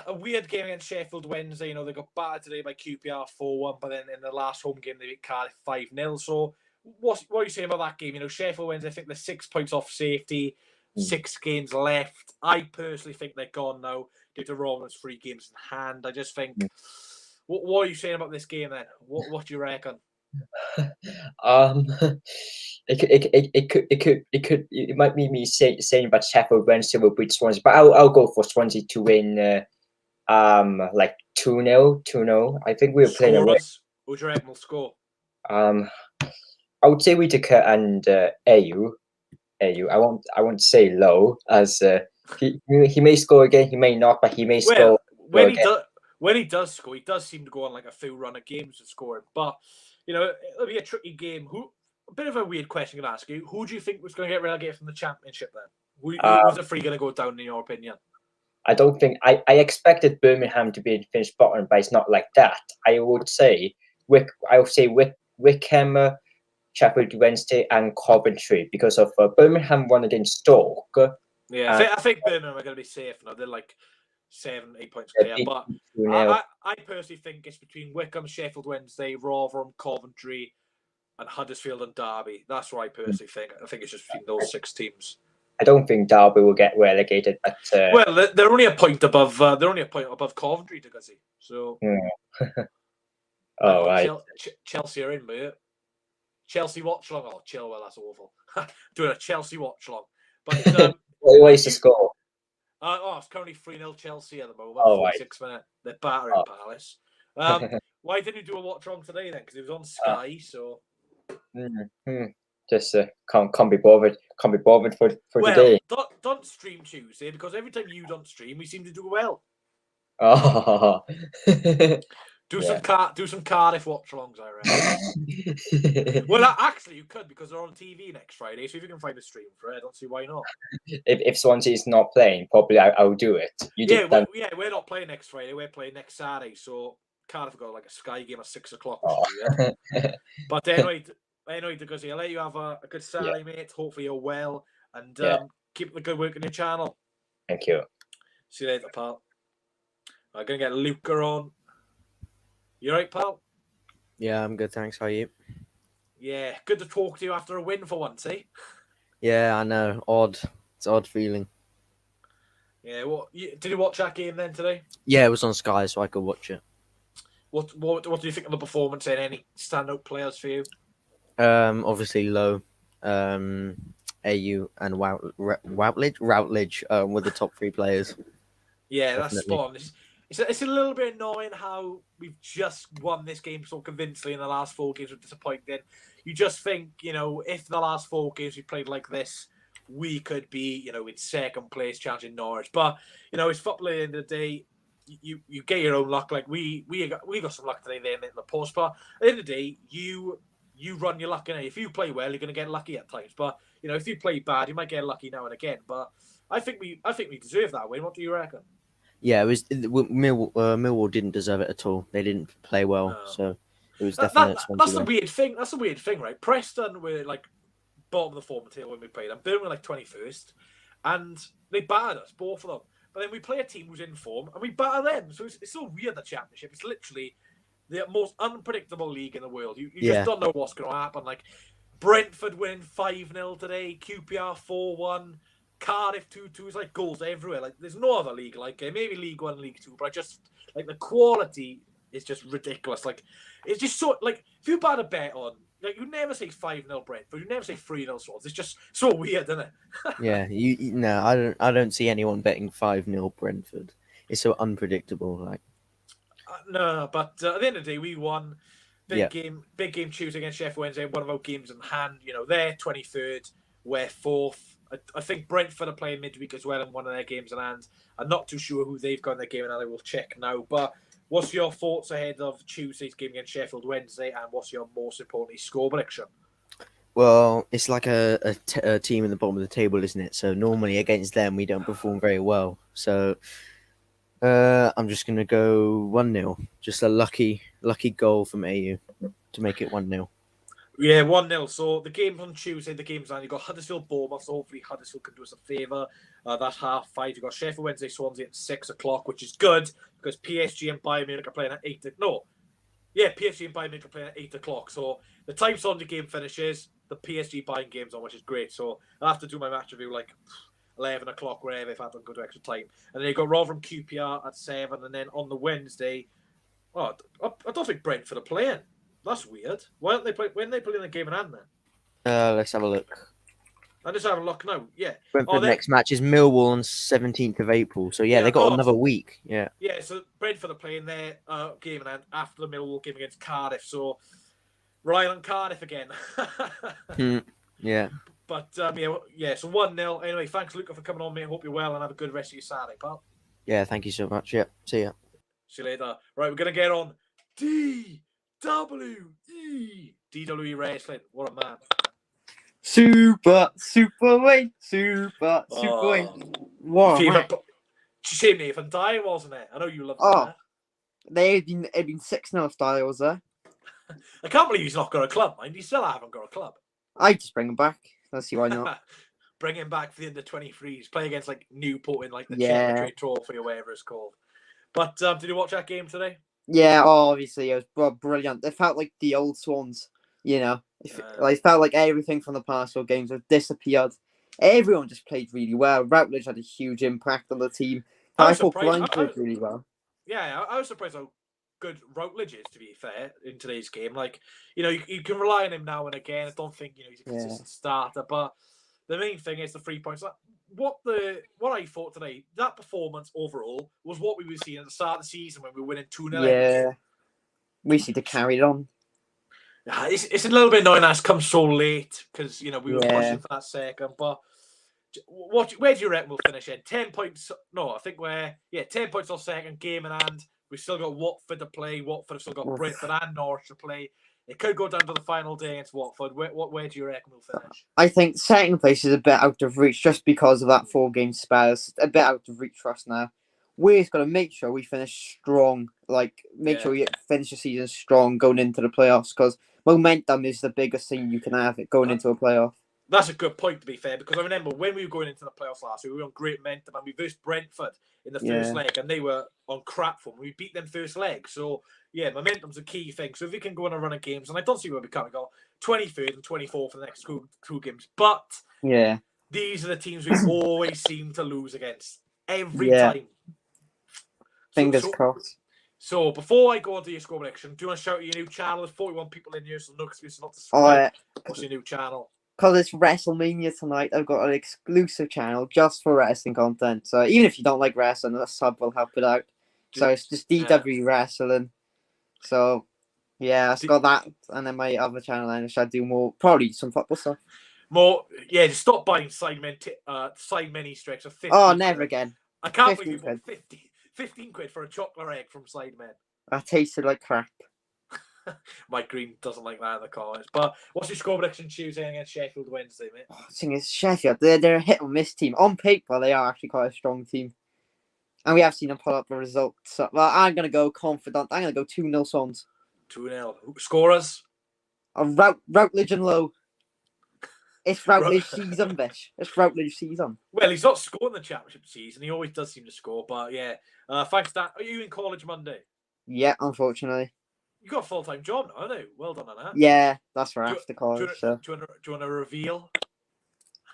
weird game against Sheffield Wednesday. You know, they got battered today by QPR 4-1, but then in the last home game they beat Cardiff 5-0. So what are you saying about that game? You know, Sheffield Wednesday, I think they're 6 points off safety, 6 games left. I personally think they're gone now due to Rovers 3 games in hand. I just think, what are you saying about this game then? What do you reckon? It might be me saying about Sheffield Wednesday will beat Swansea, but I'll go for Swansea to win like 2-0. I think we're playing away. Who do you reckon will score? I would say Whitaker and AU. I won't say Low, as he may score again, he may not, but he may score. When he does score, he does seem to go on like a full run of games of scoring. But you know, it'll be a tricky game. A bit of a weird question to ask you. Who do you think was going to get relegated from the Championship then? Who's the 3 going to go down in your opinion? I don't think I expected Birmingham to be in finished bottom, but it's not like that. I would say Wickham, Sheffield Wednesday, and Coventry, because of Birmingham won against Stoke. Yeah, I think Birmingham are going to be safe now. They're like 7-8 points clear. But I personally think it's between Wickham, Sheffield Wednesday, Rotherham, Coventry, and Huddersfield and Derby. That's what I personally think. I think it's just between those 6 teams. I don't think Derby will get relegated, but Well, they're only a point above. They're only a point above Coventry, to see. So. Right. Chelsea are in, mate. Chelsea watch long. Oh, Chilwell, that's awful. Doing a Chelsea watch long. But what is the score? It's currently 3-0 Chelsea at the moment. 46 minutes. They're battering Palace. Why didn't you do a watch long today then? Because it was on Sky. So just can't be bothered. Can't be bothered for today. Don't stream Tuesday, because every time you don't stream, we seem to do well. Oh. Do some Cardiff watch-alongs, I reckon. Well, actually, you could, because they're on TV next Friday. So if you can find a stream for it, I don't see why not. If Swansea is not playing, probably I'll do it. We're not playing next Friday. We're playing next Saturday. So Cardiff have got like a Sky game at 6 o'clock. But anyway, because I'll let you have a good Saturday, mate. Hopefully you're well, and keep the good work on your channel. Thank you. See you later, pal. I'm gonna get Luca on. You right, pal? Yeah, I'm good, thanks. How are you? Yeah, good to talk to you after a win for once, eh? Yeah, I know. Odd. It's an odd feeling. Yeah, did you watch that game then today? Yeah, it was on Sky, so I could watch it. What do you think of the performance and any standout players for you? Obviously Low, AU and Routledge were the top 3 players. Yeah, Definitely. That's spot on. It's a little bit annoying how we've just won this game so convincingly in the last 4 games. We're disappointed. You just think, if the last 4 games we played like this, we could be, in second place challenging Norwich. But, it's football at the end of the day. You get your own luck. Like we got some luck today there in the post. But at the end of the day, you run your luck. If you play well, you're going to get lucky at times. But, if you play bad, you might get lucky now and again. But I think we deserve that win. What do you reckon? Yeah, it was Millwall didn't deserve it at all. They didn't play well, so it was definitely. That's the weird thing. That's the weird thing, right? Preston were like bottom of the form table when we played them. Birmingham were like 21st, and they battered us, both of them. But then we play a team who's in form, and we batter them. So it's so weird, the Championship. It's literally the most unpredictable league in the world. You just don't know what's going to happen. Like Brentford winning 5-0 today, QPR 4-1. Cardiff 2-2 is like goals everywhere. Like there's no other league like it. Maybe League 1, League 2, but I just like the quality is just ridiculous. Like it's just so like if you bat a bet on, like you never say 5-0 Brentford, you never say 3-0 Swans. It's just so weird, isn't it? Yeah, no, I don't see anyone betting 5-0 Brentford. It's so unpredictable. Like no, but at the end of the day, we won. Big game Tuesday against Sheffield Wednesday. One of our games in hand. They're 23rd, we're 4th. I think Brentford are playing midweek as well in one of their games in hand. I'm not too sure who they've got in their game, and I will check now. But what's your thoughts ahead of Tuesday's game against Sheffield Wednesday, and what's your most importantly score prediction? Well, it's like a team in the bottom of the table, isn't it? So normally against them, we don't perform very well. So I'm just gonna go 1-0. Just a lucky goal from AU to make it 1-0. Yeah, 1-0. So the game's on Tuesday. The game's on. You've got Huddersfield, Bournemouth. So hopefully Huddersfield can do us a favour. That's 5:30. You've got Sheffield Wednesday, Swansea at 6 o'clock, which is good because PSG and Bayern Munich are playing at 8. PSG and Bayern Munich are playing at 8 o'clock. So the time Swansea game finishes, the PSG Bayern game's on, which is great. So I have to do my match review like 11 o'clock, wherever, if I don't go to extra time. And then you've got Rotherham QPR at 7. And then on the Wednesday, I don't think Brentford are playing. That's weird. Why aren't they playing? When they playing the game in hand then? Let's have a look. I'm just having a look now. Yeah. Brentford next match is Millwall on 17th of April. So they got another week. Yeah. Yeah. So Brentford are playing their game in hand after the Millwall game against Cardiff. So relying on Cardiff again. Yeah. But So 1-0. Anyway, thanks Luca for coming on, mate. Hope you're well and have a good rest of your Saturday, pal. Yeah. Thank you so much. Yeah. See ya. See you later. Right, we're gonna get on DWE Wrestling. What a man. Super Wayne. Super Wayne. What? Shame Nathan Dyer, wasn't it? I know you love that. They've been 6-0 if Dyer was there. I can't believe he's not got a club, mind. He still haven't got a club. I just bring him back. Let's see why not. Bring him back for the under-23s. Play against like Newport in like the Championship Trophy or whatever it's called. But did you watch that game today? Yeah, obviously it was brilliant. They felt like the old Swans. You know, I felt like everything from the past 4 games had disappeared. Everyone just played really well. Routledge had a huge impact on the team. I thought Grimes played really well. Yeah, I was surprised how good Routledge is, to be fair, in today's game. Like, you can rely on him now and again. I don't think, he's a consistent starter, but the main thing is the 3 points. Like, what I thought today, that performance overall was what we were seeing at the start of the season when we were winning 2-0. Yeah. We need to carry it on. It's a little bit annoying that it's come so late because, we were pushing for that second, but where do you reckon we'll finish in? 10 points. No, I think 10 points off second, game in hand. We've still got Watford to play. Watford have still got Brentford and Norwich to play. It could go down to the final day against Watford. Where do you reckon we'll finish? I think second place is a bit out of reach just because of that 4-game spell. It's a bit out of reach for us now. We've got to make sure we finish strong. Make sure we finish the season strong going into the playoffs because momentum is the biggest thing you can have going into a playoff. That's a good point, to be fair, because I remember when we were going into the playoffs last year, we were on great momentum and we versed Brentford in the first leg and they were on crap form. We beat them first leg. So, momentum's a key thing. So if we can go on a run of games, and I don't see where we can't go 23rd and 24th for the next two games, but these are the teams we always seem to lose against every time. Fingers crossed. So before I go on to your score prediction, do you want to shout out your new channel? There's 41 people in here, so no excuse not to subscribe. What's your new channel? Because it's WrestleMania tonight, I've got an exclusive channel just for wrestling content. So even if you don't like wrestling, a sub will help it out. So it's just DW Wrestling. So I've got that, and then my other channel, and I do more, probably some football stuff. More, just stop buying Sidemen Easter eggs for 50. Oh, never again. I can't believe you bought 15 quid for a chocolate egg from Sidemen. That tasted like crap. Mike Green doesn't like that in the comments. But what's your score prediction Tuesday against Sheffield Wednesday, mate? The thing is, Sheffield, they're a hit or miss team. On paper, they are actually quite a strong team. And we have seen them pull up a result. So, I'm going to go confident. I'm going to go 2-0 Swans. 2-0. Scorers? Routledge and Low. It's Routledge season, Bish. It's Routledge season. Well, he's not scored in the championship season. He always does seem to score. But thanks, Dan. Are you in college Monday? Yeah, unfortunately. You got a full-time job now, haven't you? Well done on that. Yeah, that's right after college. Do you want to reveal?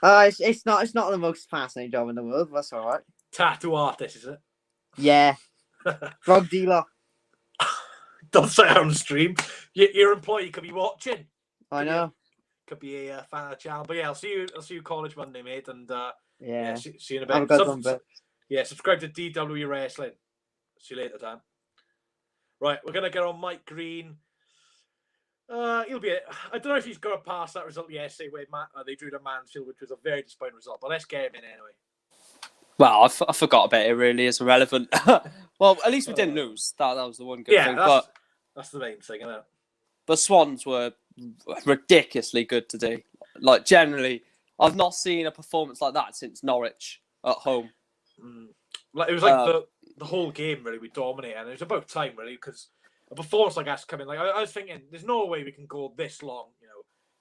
It's not the most fascinating job in the world, but that's all right. Tattoo artist, is it? Yeah. Drug dealer. Don't say it on the stream. Your employee could be watching. I know. Could be a fan of the channel. But I'll see you college Monday, mate. And see you in a bit. Have a good one, bit. Subscribe to DW Wrestling. See you later, Dan. Right, we're gonna get on Mike Green. He'll be. I don't know if he's got to pass that result yesterday where they drew to Mansfield, which was a very disappointing result. But let's get him in anyway. Well, I forgot about it. Really, is irrelevant. Well, at least we didn't lose. That was the one good thing. That's the main thing, isn't it? The Swans were ridiculously good today. Like generally, I've not seen a performance like that since Norwich at home. It was like the whole game really we dominated, and it was about time really because a performance like that's coming. Like I was thinking, there's no way we can go this long,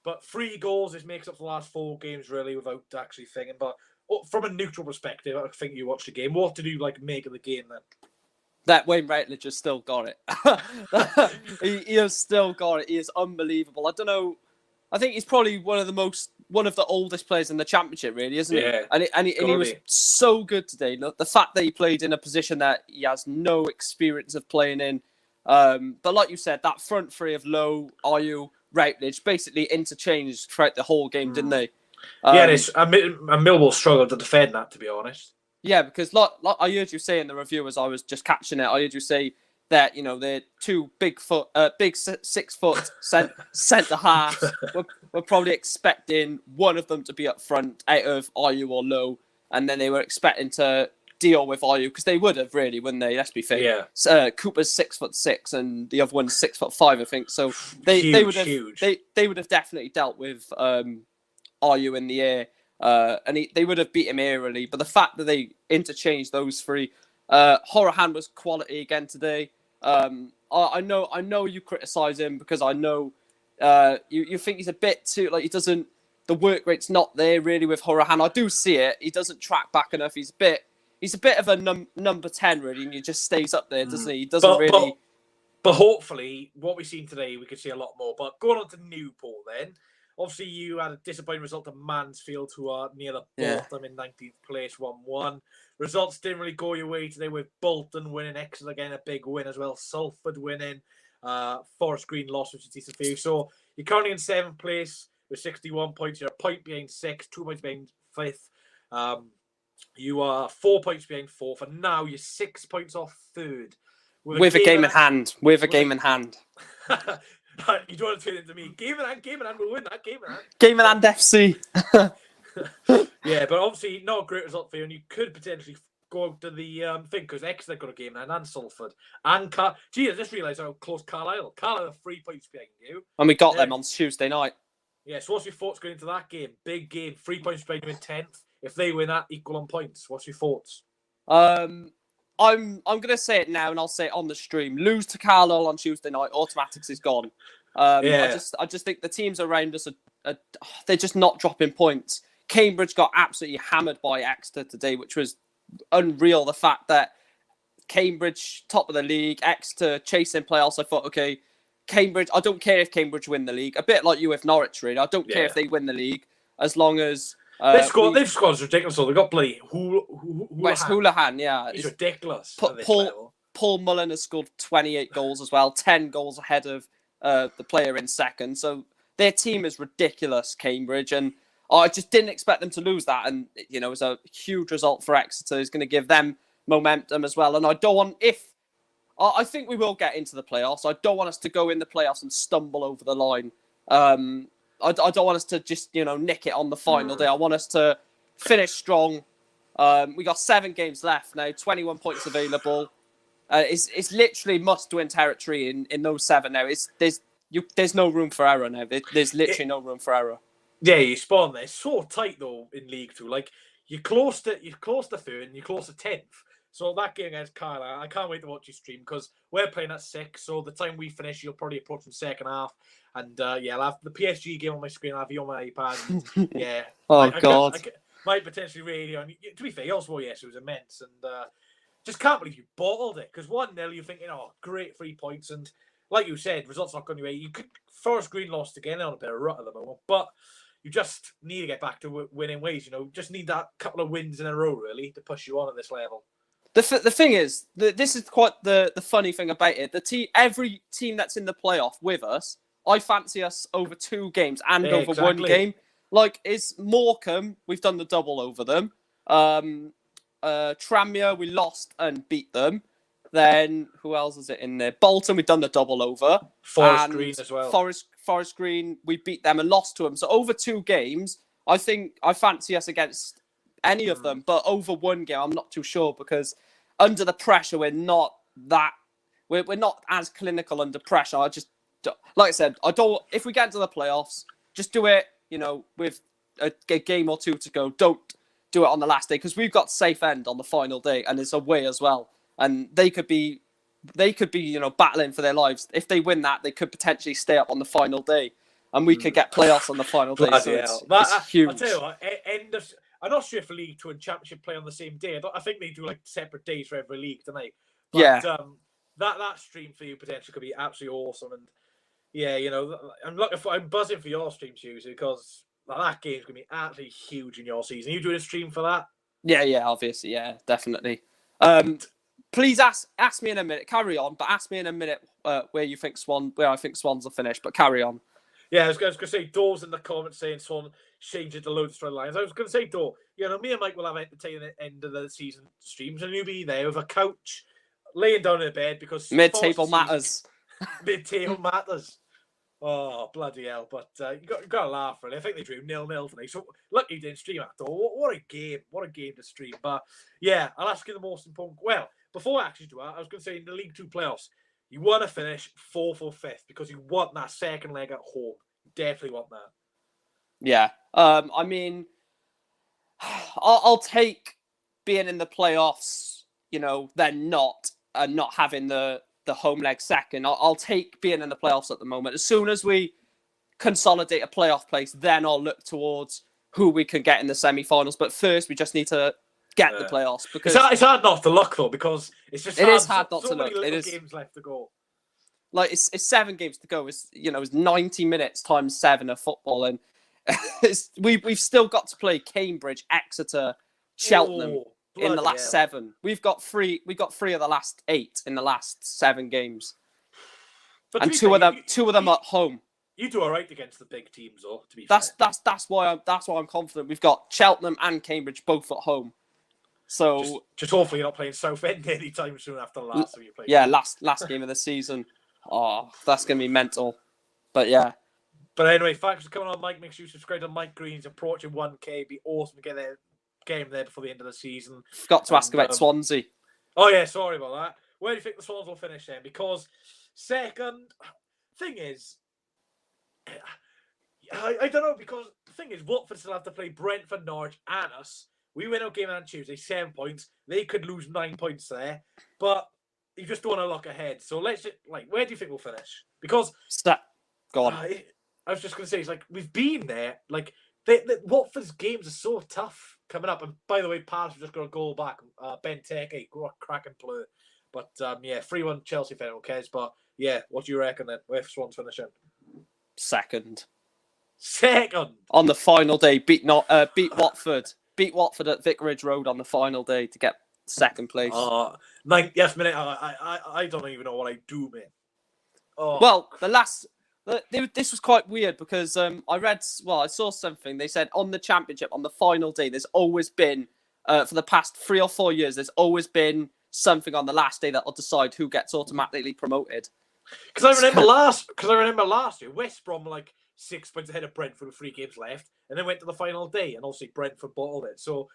But 3 goals, this makes up the last 4 games really without actually thinking. But from a neutral perspective, I think you watched the game. What did you make of the game then? That Wayne Routledge has still got it. he has still got it. He is unbelievable. I don't know. I think he's probably one of the oldest players in the championship, really, isn't he? Yeah, and he was so good today. Look, the fact that he played in a position that he has no experience of playing in. But like you said, that front three of Lowe, Ayew, Routledge basically interchanged throughout the whole game, didn't they? And Millwall struggled to defend that, to be honest. Yeah, because like I heard you say in the review as I was just catching it, I heard you say that they're 2 big 6 foot centre halves. We're probably expecting one of them to be up front out of Ayew or Lowe, and then they were expecting to deal with Ayew because they would have really, wouldn't they? Let's be fair. Yeah. Cooper's 6'6" and the other one's 6'5", I think. So they would have definitely dealt with Ayew in the air. And they would have beat him aerially, but the fact that they interchanged those 3, Horahan was quality again today. I know you criticise him because I know you think he's a bit too the work rate's not there really with Horahan. I do see it. He doesn't track back enough. He's a bit of a number 10 really, and he just stays up there, doesn't he? He doesn't really. But hopefully, what we've seen today, we could see a lot more. But going on to Newport then. Obviously, you had a disappointing result to Mansfield, who are near the bottom in 19th place, 1-1. Results didn't really go your way today with Bolton winning, Exeter again a big win as well, Salford winning, Forest Green lost, which is decent for you. So you're currently in 7th place with 61 points. You're a point behind 6th, 2 points behind 5th. You are 4 points behind 4th, and now you're 6 points off 3rd. With a game in hand. With a game in hand. You don't want to turn it into me. Game in hand, we'll win that game in hand. Game in hand FC. Yeah, but obviously not a great result for you, and you could potentially go out to the thing, because Exeter got a game in hand, and Salford. And I just realised how close Carlisle are 3 points behind you. And we got them on Tuesday night. Yeah, so what's your thoughts going into that game? Big game, 3 points behind you in 10th. If they win that, equal on points. What's your thoughts? I'm gonna say it now, and I'll say it on the stream. Lose to Carlisle on Tuesday night, automatics is gone. I just think the teams around us they're just not dropping points. Cambridge got absolutely hammered by Exeter today, which was unreal. The fact that Cambridge top of the league, Exeter chasing playoffs. I thought, okay, Cambridge. I don't care if Cambridge win the league. A bit like you with Norwich, really. I don't care if they win the league as long as. This squad's ridiculous. So they got bloody West Houlihan, yeah, he's ridiculous. Paul Mullen has scored 28 goals as well, 10 goals ahead of the player in second. So their team is ridiculous, Cambridge, and I just didn't expect them to lose that. And it was a huge result for Exeter. It's going to give them momentum as well. And I don't want I think we will get into the playoffs. I don't want us to go in the playoffs and stumble over the line. I don't want us to just, nick it on the final day. I want us to finish strong. We got 7 games left now, 21 points available. It's literally must-win territory in those 7 now. There's no room for error now. There's literally no room for error. Yeah, you spawn there. It's so tight though in League Two. Like you're close to 3rd and you're close to 10th. So that game against Carlisle, I can't wait to watch you stream because we're playing at 6. So the time we finish, you'll probably approach the second half. And I'll have the PSG game on my screen. I'll have you on my iPad. And, yeah. God. I might potentially radio. And to be fair, you also it was immense. And just can't believe you bottled it. Because 1-0, you're thinking, great 3 points. And like you said, results not going your way. You could Forest Green lost again. They're on a bit of a rut at the moment. But you just need to get back to winning ways. Just need that couple of wins in a row, really, to push you on at this level. The thing is, this is quite the funny thing about it. Every team that's in the playoff with us, I fancy us over 2 games and over 1 game. Like, is Morecambe, we've done the double over them. Tranmere, we lost and beat them. Then, who else is it in there? Bolton, we've done the double over. Forest Green as well. Forest Green, we beat them and lost to them. So over 2 games, I think I fancy us against any of them. But over 1 game, I'm not too sure because under the pressure, we're not as clinical under pressure. Like I said, if we get into the playoffs, just do it, with a game or 2 to go. Don't do it on the last day because we've got safe end on the final day and it's away as well. And they could be, battling for their lives. If they win that, they could potentially stay up on the final day and we could get playoffs on the final day. So it's huge. I'll tell you what, I'm not sure if League Two and Championship play on the same day. I think they do separate days for every league tonight. But, that stream for you potentially could be absolutely awesome. And yeah, I'm buzzing for your stream, Susie, because that game's gonna be absolutely huge in your season. Are you doing a stream for that? Yeah, obviously, yeah, definitely. Please ask me in a minute. Carry on, but ask me in a minute where I think Swans will finish. But carry on. Yeah, I was going to say, Door's in the comments saying Swan changes the loads of lines. I was going to say, Door, me and Mike will have entertaining end of the season streams, and you'll be there with a couch, laying down in a bed because mid-table matters. Mid-table matters. Oh, bloody hell. But you got to laugh, really. I think they drew 0-0 today. So, lucky you didn't stream that, Door. What a game. What a game to stream. But, yeah, I'll ask you the most important... Well, before I actually do that, I was going to say, in the League Two playoffs, you want to finish 4th or 5th because you want that second leg at home. You definitely want that. Yeah. I mean, I'll take being in the playoffs, then not having the home leg second. I'll take being in the playoffs at the moment. As soon as we consolidate a playoff place, then I'll look towards who we can get in the semi-finals. But first, we just need to get the playoffs because it's hard not to look though because it's just it is hard not to look. It is games left to go. Like it's 7 games to go. It's it's 90 minutes times 7 of football, and we've still got to play Cambridge, Exeter, Cheltenham in the last 7. We've got 3 of the last 8 in the last 7 games, but and two of them at home. You do all right against the big teams, though. To be fair. That's why I'm confident. We've got Cheltenham and Cambridge both at home. So just hopefully you're not playing Southend anytime soon after the last time you played. Yeah, last game of the season. Oh, that's gonna be mental. But yeah. But anyway, thanks for coming on, Mike. Make sure you subscribe to Mike Green's approaching 1K. Be awesome to get their game there before the end of the season. Forgot to ask about Swansea. Oh yeah, sorry about that. Where do you think the Swans will finish then? Because second thing is, I don't know, because the thing is, Watford still have to play Brentford, Norwich, and us. We win our game on Tuesday, 7 points. They could lose 9 points there, but you just don't want to look ahead. So let's just, where do you think we'll finish? Because go on. I was just going to say, it's like we've been there. Like Watford's games are so tough coming up. And by the way, Palace just got a goal back. Ben Teke, go a cracking player. But yeah, 3-1 Chelsea fan, who cares? But yeah, what do you reckon then? Where Swans finishing? Second. On the final day, beat Watford. Beat Watford at Vicarage Road on the final day to get second place. Yes, minute. I don't even know what I do, man. Well, this was quite weird because I saw something. They said on the championship, on the final day, there's always been, for the past 3 or 4 years, there's always been something on the last day that will decide who gets automatically promoted. Because I remember last year, West Brom were 6 points ahead of Brentford with 3 games left, and then went to the final day, and obviously Brentford bottled it. So,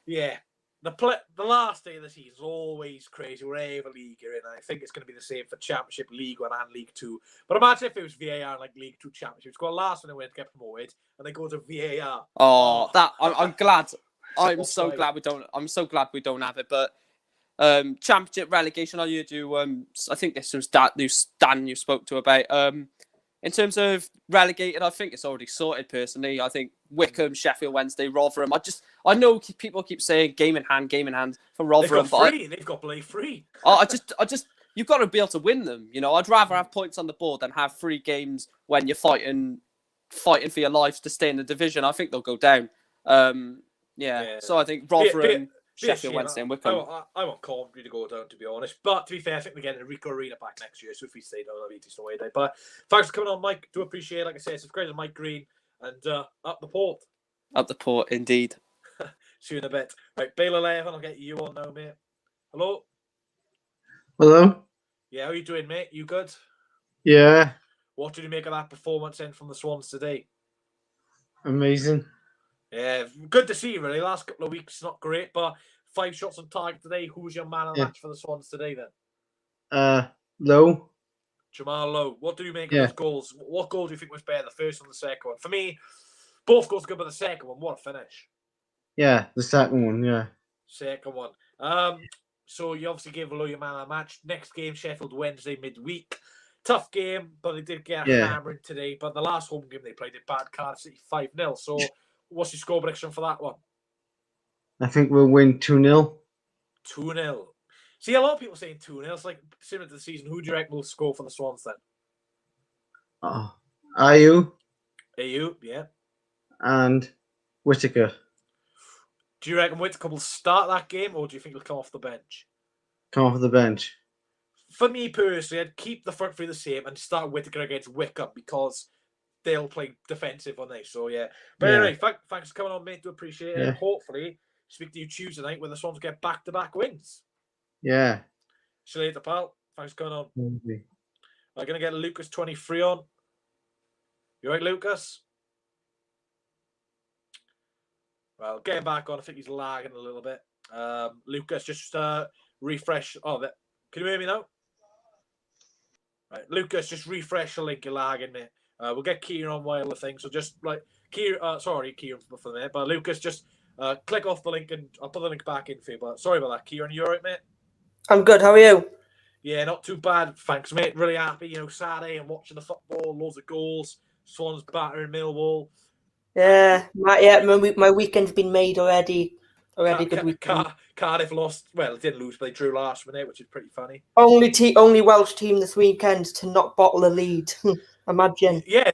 yeah, the last day of the season is always crazy, wherever league you're in. And I think it's going to be the same for Championship, League 1 and League 2. But imagine if it was VAR like League 2 Championship. It's got last one to get promoted, and they go to VAR. I'm glad. I'm so glad we don't have it. But Championship relegation, I heard you. I think this was Dan you spoke to about. In terms of relegated, I think it's already sorted. Personally, I think Wickham, Sheffield Wednesday, Rotherham. I know people keep saying game in hand for Rotherham. They've got play free. I just you've got to be able to win them. I'd rather have points on the board than have 3 games when you're fighting for your lives to stay in the division. I think they'll go down. Yeah. So I think Rotherham, Sheffield Wednesday, and Wickham. I want Coventry to go down, to be honest. But to be fair, I think we're getting Rico Arena back next year. So if we stay down, that'll be a decent way there. But thanks for coming on, Mike. Do appreciate it. Like I said, subscribe to Mike Green and up the port. Up the port, indeed. See you in a bit. Right, Bale 11. I'll get you on now, mate. Hello. Hello. Yeah, how you doing, mate? You good? Yeah. What did you make of that performance in from the Swans today? Amazing. Yeah, good to see you, really. Last couple of weeks, not great, but 5 shots on target today. Who's your man of the match for the Swans today, then? Lowe. Jamal Lowe. What do you make of those goals? What goal do you think was better, the first or the second one? For me, both goals good, but the second one, what a finish. Yeah, the second one, yeah. Second one. So you obviously gave Lowe your man of the match. Next game, Sheffield Wednesday midweek. Tough game, but they did get a hammering today. But the last home game they played, they bad Cardiff City 5-0. So what's your score prediction for that one? I think we'll win 2-0. 2-0. See, a lot of people saying 2-0. It's similar to the season. Who do you reckon will score for the Swans then? Ayew. Ayew, yeah. And Whittaker. Do you reckon Whittaker will start that game, or do you think he'll come off the bench? Come off the bench. For me personally, I'd keep the front three the same and start Whittaker against Wickham because they'll play defensive on they. So yeah. But anyway, thanks for coming on, mate. Do appreciate it. And hopefully speak to you Tuesday night when the Swans get back-to-back wins. Yeah. See you later, pal. Thanks for coming on. Maybe. I'm going to get Lucas 23 on. You all right, Lucas? Well, getting back on. I think he's lagging a little bit. Lucas, just refresh. Can you hear me now? Right, Lucas, just refresh the link. You're lagging, mate. We'll get Kieran on while the thing. So just Kieran for the minute. But Lucas, just click off the link and I'll put the link back in for you. But sorry about that, Kieran. You all right, mate? I'm good. How are you? Yeah, not too bad. Thanks, mate. Really happy. Saturday and watching the football. Loads of goals. Swans battering Millwall. Yeah, my weekend's been made already. Already good week. Cardiff lost. Well, didn't lose, but they drew last minute, which is pretty funny. Only Welsh team this weekend to not bottle a lead. Imagine. Yeah.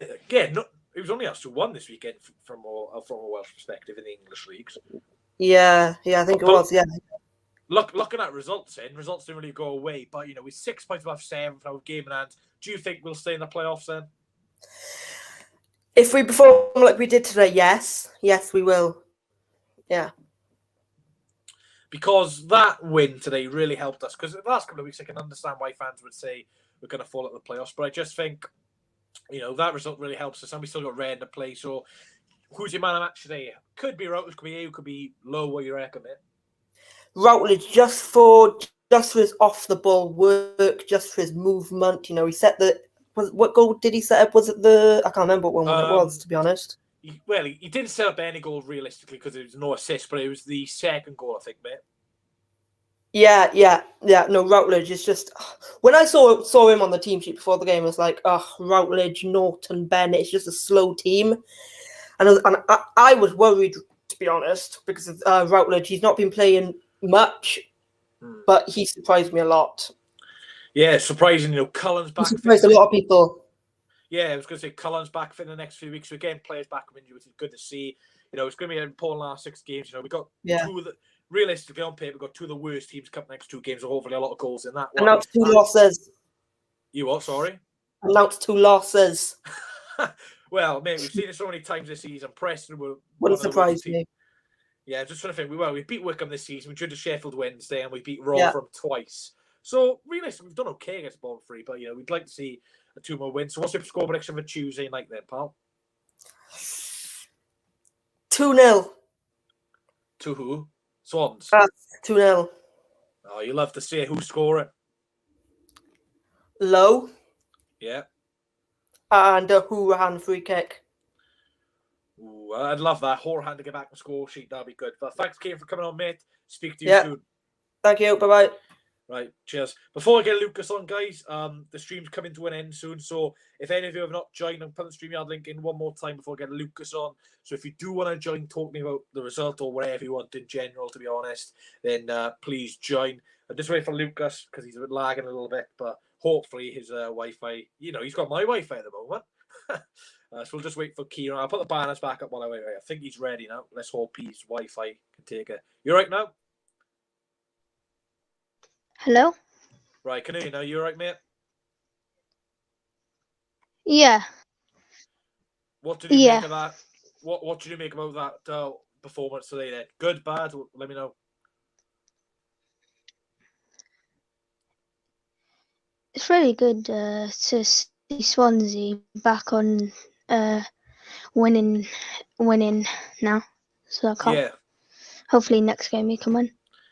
No, it was only us who won this weekend from a Welsh perspective in the English leagues. Yeah, I think it was. Yeah. Looking at results didn't really go away. But we're 6 points above 7th now with game in hand. Do you think we'll stay in the playoffs then? If we perform like we did today, yes, we will. Yeah. Because that win today really helped us. Because the last couple of weeks, I can understand why fans would say we're going to fall at the playoffs. But I just think, that result really helps us. And we still got Red to play. So who's your man of match today? Could be Routledge, could be you, could be Low. What you reckon, mate? Routledge, just for his off the ball work, just for his movement. He set what goal did he set up? Was it I can't remember what one it was, to be honest. He didn't set up any goal realistically because there was no assist, but it was the second goal, I think, mate. Yeah. No, Routledge is just. When I saw him on the team sheet before the game, I was like, Routledge, Norton, Bennett. It's just a slow team, and I was worried, to be honest, because of Routledge. He's not been playing much, but he surprised me a lot. Yeah, surprising. Cullen's back. He surprised a lot of people. Yeah, I was going to say Cullen's back for the next few weeks. We're getting players back from injury, which is good to see. It's going to be an important last 6 games. We got two of the, realistically on paper, we've got 2 of the worst teams coming next 2 games. So hopefully a lot of goals in that one. Announced 2 losses. You what? Sorry. Announced 2 losses. Well, mate, we've seen it so many times this season. Preston wouldn't surprise me. Yeah, just trying to think. We beat Wickham this season. We drew to Sheffield Wednesday, and we beat Rotherham twice. So realistically, we've done okay against Bond-Free, but we'd like to see 2 more wins. So what's your score prediction for Tuesday night then, pal? 2-0. To who? Swans. 2-0. Oh, you love to see who's scoring. Low. Yeah. And a Hourahan free kick. Ooh, I'd love that. Hourahan to get back on the score sheet. That'd be good. But thanks, Kane, for coming on, mate. Speak to you soon. Thank you. Bye-bye. Right, cheers. Before I get Lucas on, guys, the stream's coming to an end soon. So if any of you have not joined, I'll put the StreamYard link in one more time before I get Lucas on. So if you do want to join, talking about the result or whatever you want in general, to be honest, then please join. I'm just waiting for Lucas because he's a bit lagging a little bit, but hopefully his Wi-Fi, he's got my Wi-Fi at the moment. So we'll just wait for Kieran. I'll put the banners back up while I wait. I think he's ready now. Let's hope his Wi-Fi can take it. You right now? Hello? Right, can you now? You all right, mate? Yeah. What did you make of that? What did you make about that performance today then? Good, bad? Let me know. It's really good to see Swansea back on winning now. So I can't. Hopefully next game we can win.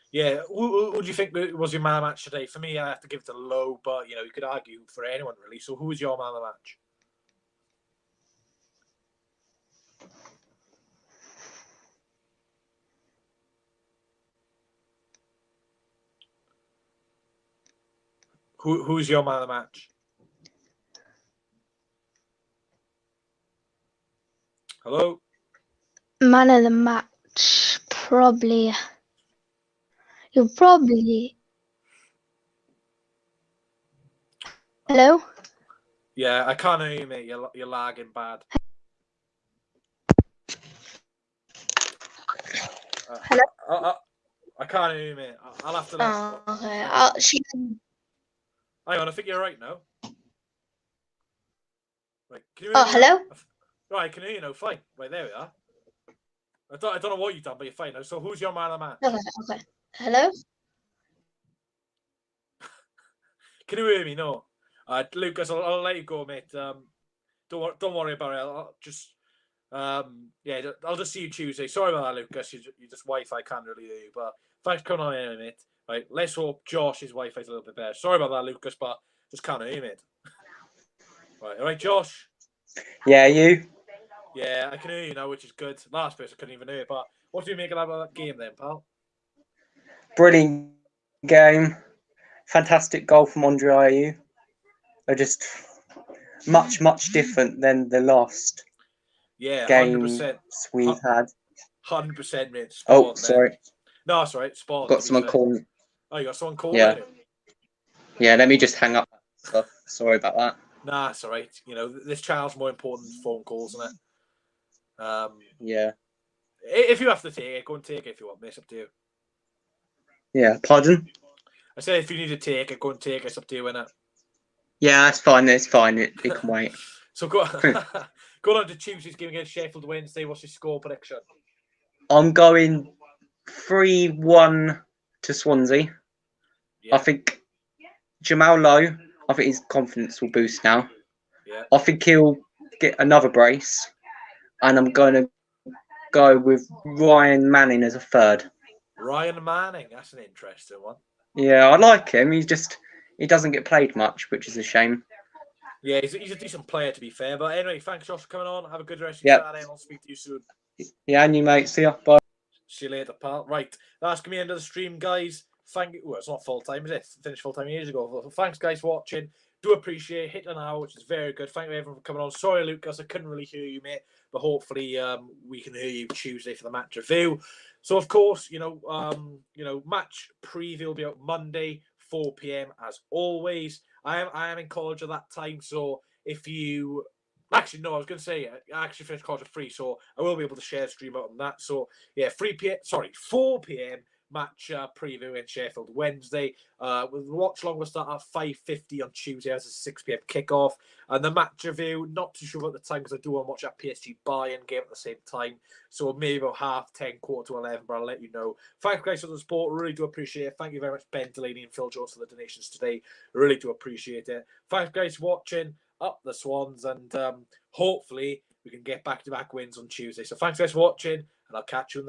Yeah, who do you think was your man of the match today? For me, I have to give it to Low, but you could argue for anyone really. So who was your man of the match? Who's your man of the match? Hello? Man of the match, probably. You'll probably. Hello? Yeah, I can't hear you, mate. You're lagging bad. Hello? I can't hear you, mate. I'll have to. Oh, okay. Hang on, I think you're right now. Right, can you hear me hello? Now? Right, I can hear you now. Fine. Right, there we are. I don't know what you've done, but you're fine now. So who's your man of the match? Okay. Hello? Can you hear me? No. Lucas, I'll let you go, mate. Don't worry about it. I'll just I'll just see you Tuesday. Sorry about that, Lucas. You just Wi-Fi can't really hear you, but thanks for coming on anyway, mate. Right, let's hope Josh's Wi-Fi is a little bit better. Sorry about that, Lucas, but just can't hear you, mate. Right, all right, Josh. Yeah, you. Yeah, I can hear you now, which is good. Last person couldn't even hear, but what do you make of that game then, pal? Brilliant game. Fantastic goal from Andre Ayew. They're just much different than the last games 100%. We've had. 100%, mate. Oh, sorry. No, that's all right. Spot. Got someone calling. Oh, you got someone calling? Yeah. Yeah, let me just hang up. Sorry about that. Nah, it's all right. You know, this channel's more important than phone calls, isn't it? Yeah. If you have to take it, go and take it if you want. It's up to you. Yeah, pardon? I said if you need to take it, go and take it. It's up to you, innit? Yeah, that's fine. It's fine. It can wait. So going on to Tuesday's game against Sheffield Wednesday. What's your score prediction? I'm going 3-1 to Swansea. Yeah. I think Jamal Lowe, I think his confidence will boost now. Yeah. I think he'll get another brace. And I'm going to go with Ryan Manning as a third. Ryan Manning, that's an interesting one. Yeah, I like him. He doesn't get played much, which is a shame. Yeah, he's a decent player, to be fair. But anyway, thanks, Josh, for coming on. Have a good rest of your Saturday, and I'll speak to you soon. Yeah, and you, mate. See ya. Bye. See you later, pal. Right, that's going to be the end of the stream, guys. Thank you. Well, it's not full-time, is it? Finished full-time years ago. So thanks, guys, for watching. Do appreciate it. Hit an hour, which is very good. Thank you, everyone, for coming on. Sorry, Lucas, I couldn't really hear you, mate. But hopefully we can hear you Tuesday for the match review. So, of course, match preview will be out Monday, 4 p.m. as always. I am in college at that time, so if you... Actually, no, I was going to say, I actually finished college at 3, so I will be able to share the stream out on that. So, yeah, 4 p.m. match preview in Sheffield Wednesday. The watch long will start at 5:50 on Tuesday as a 6 p.m. kickoff. And the match review, not too sure about the time because I do want to watch that PSG Bayern game at the same time. So maybe about 10:30, 11:15, but I'll let you know. Thanks, guys, for the support. Really do appreciate it. Thank you very much, Ben Delaney and Phil Jones, for the donations today. Really do appreciate it. Thanks, guys, for watching. Up the Swans, and hopefully we can get back-to-back wins on Tuesday. So thanks, guys, for watching, and I'll catch you in the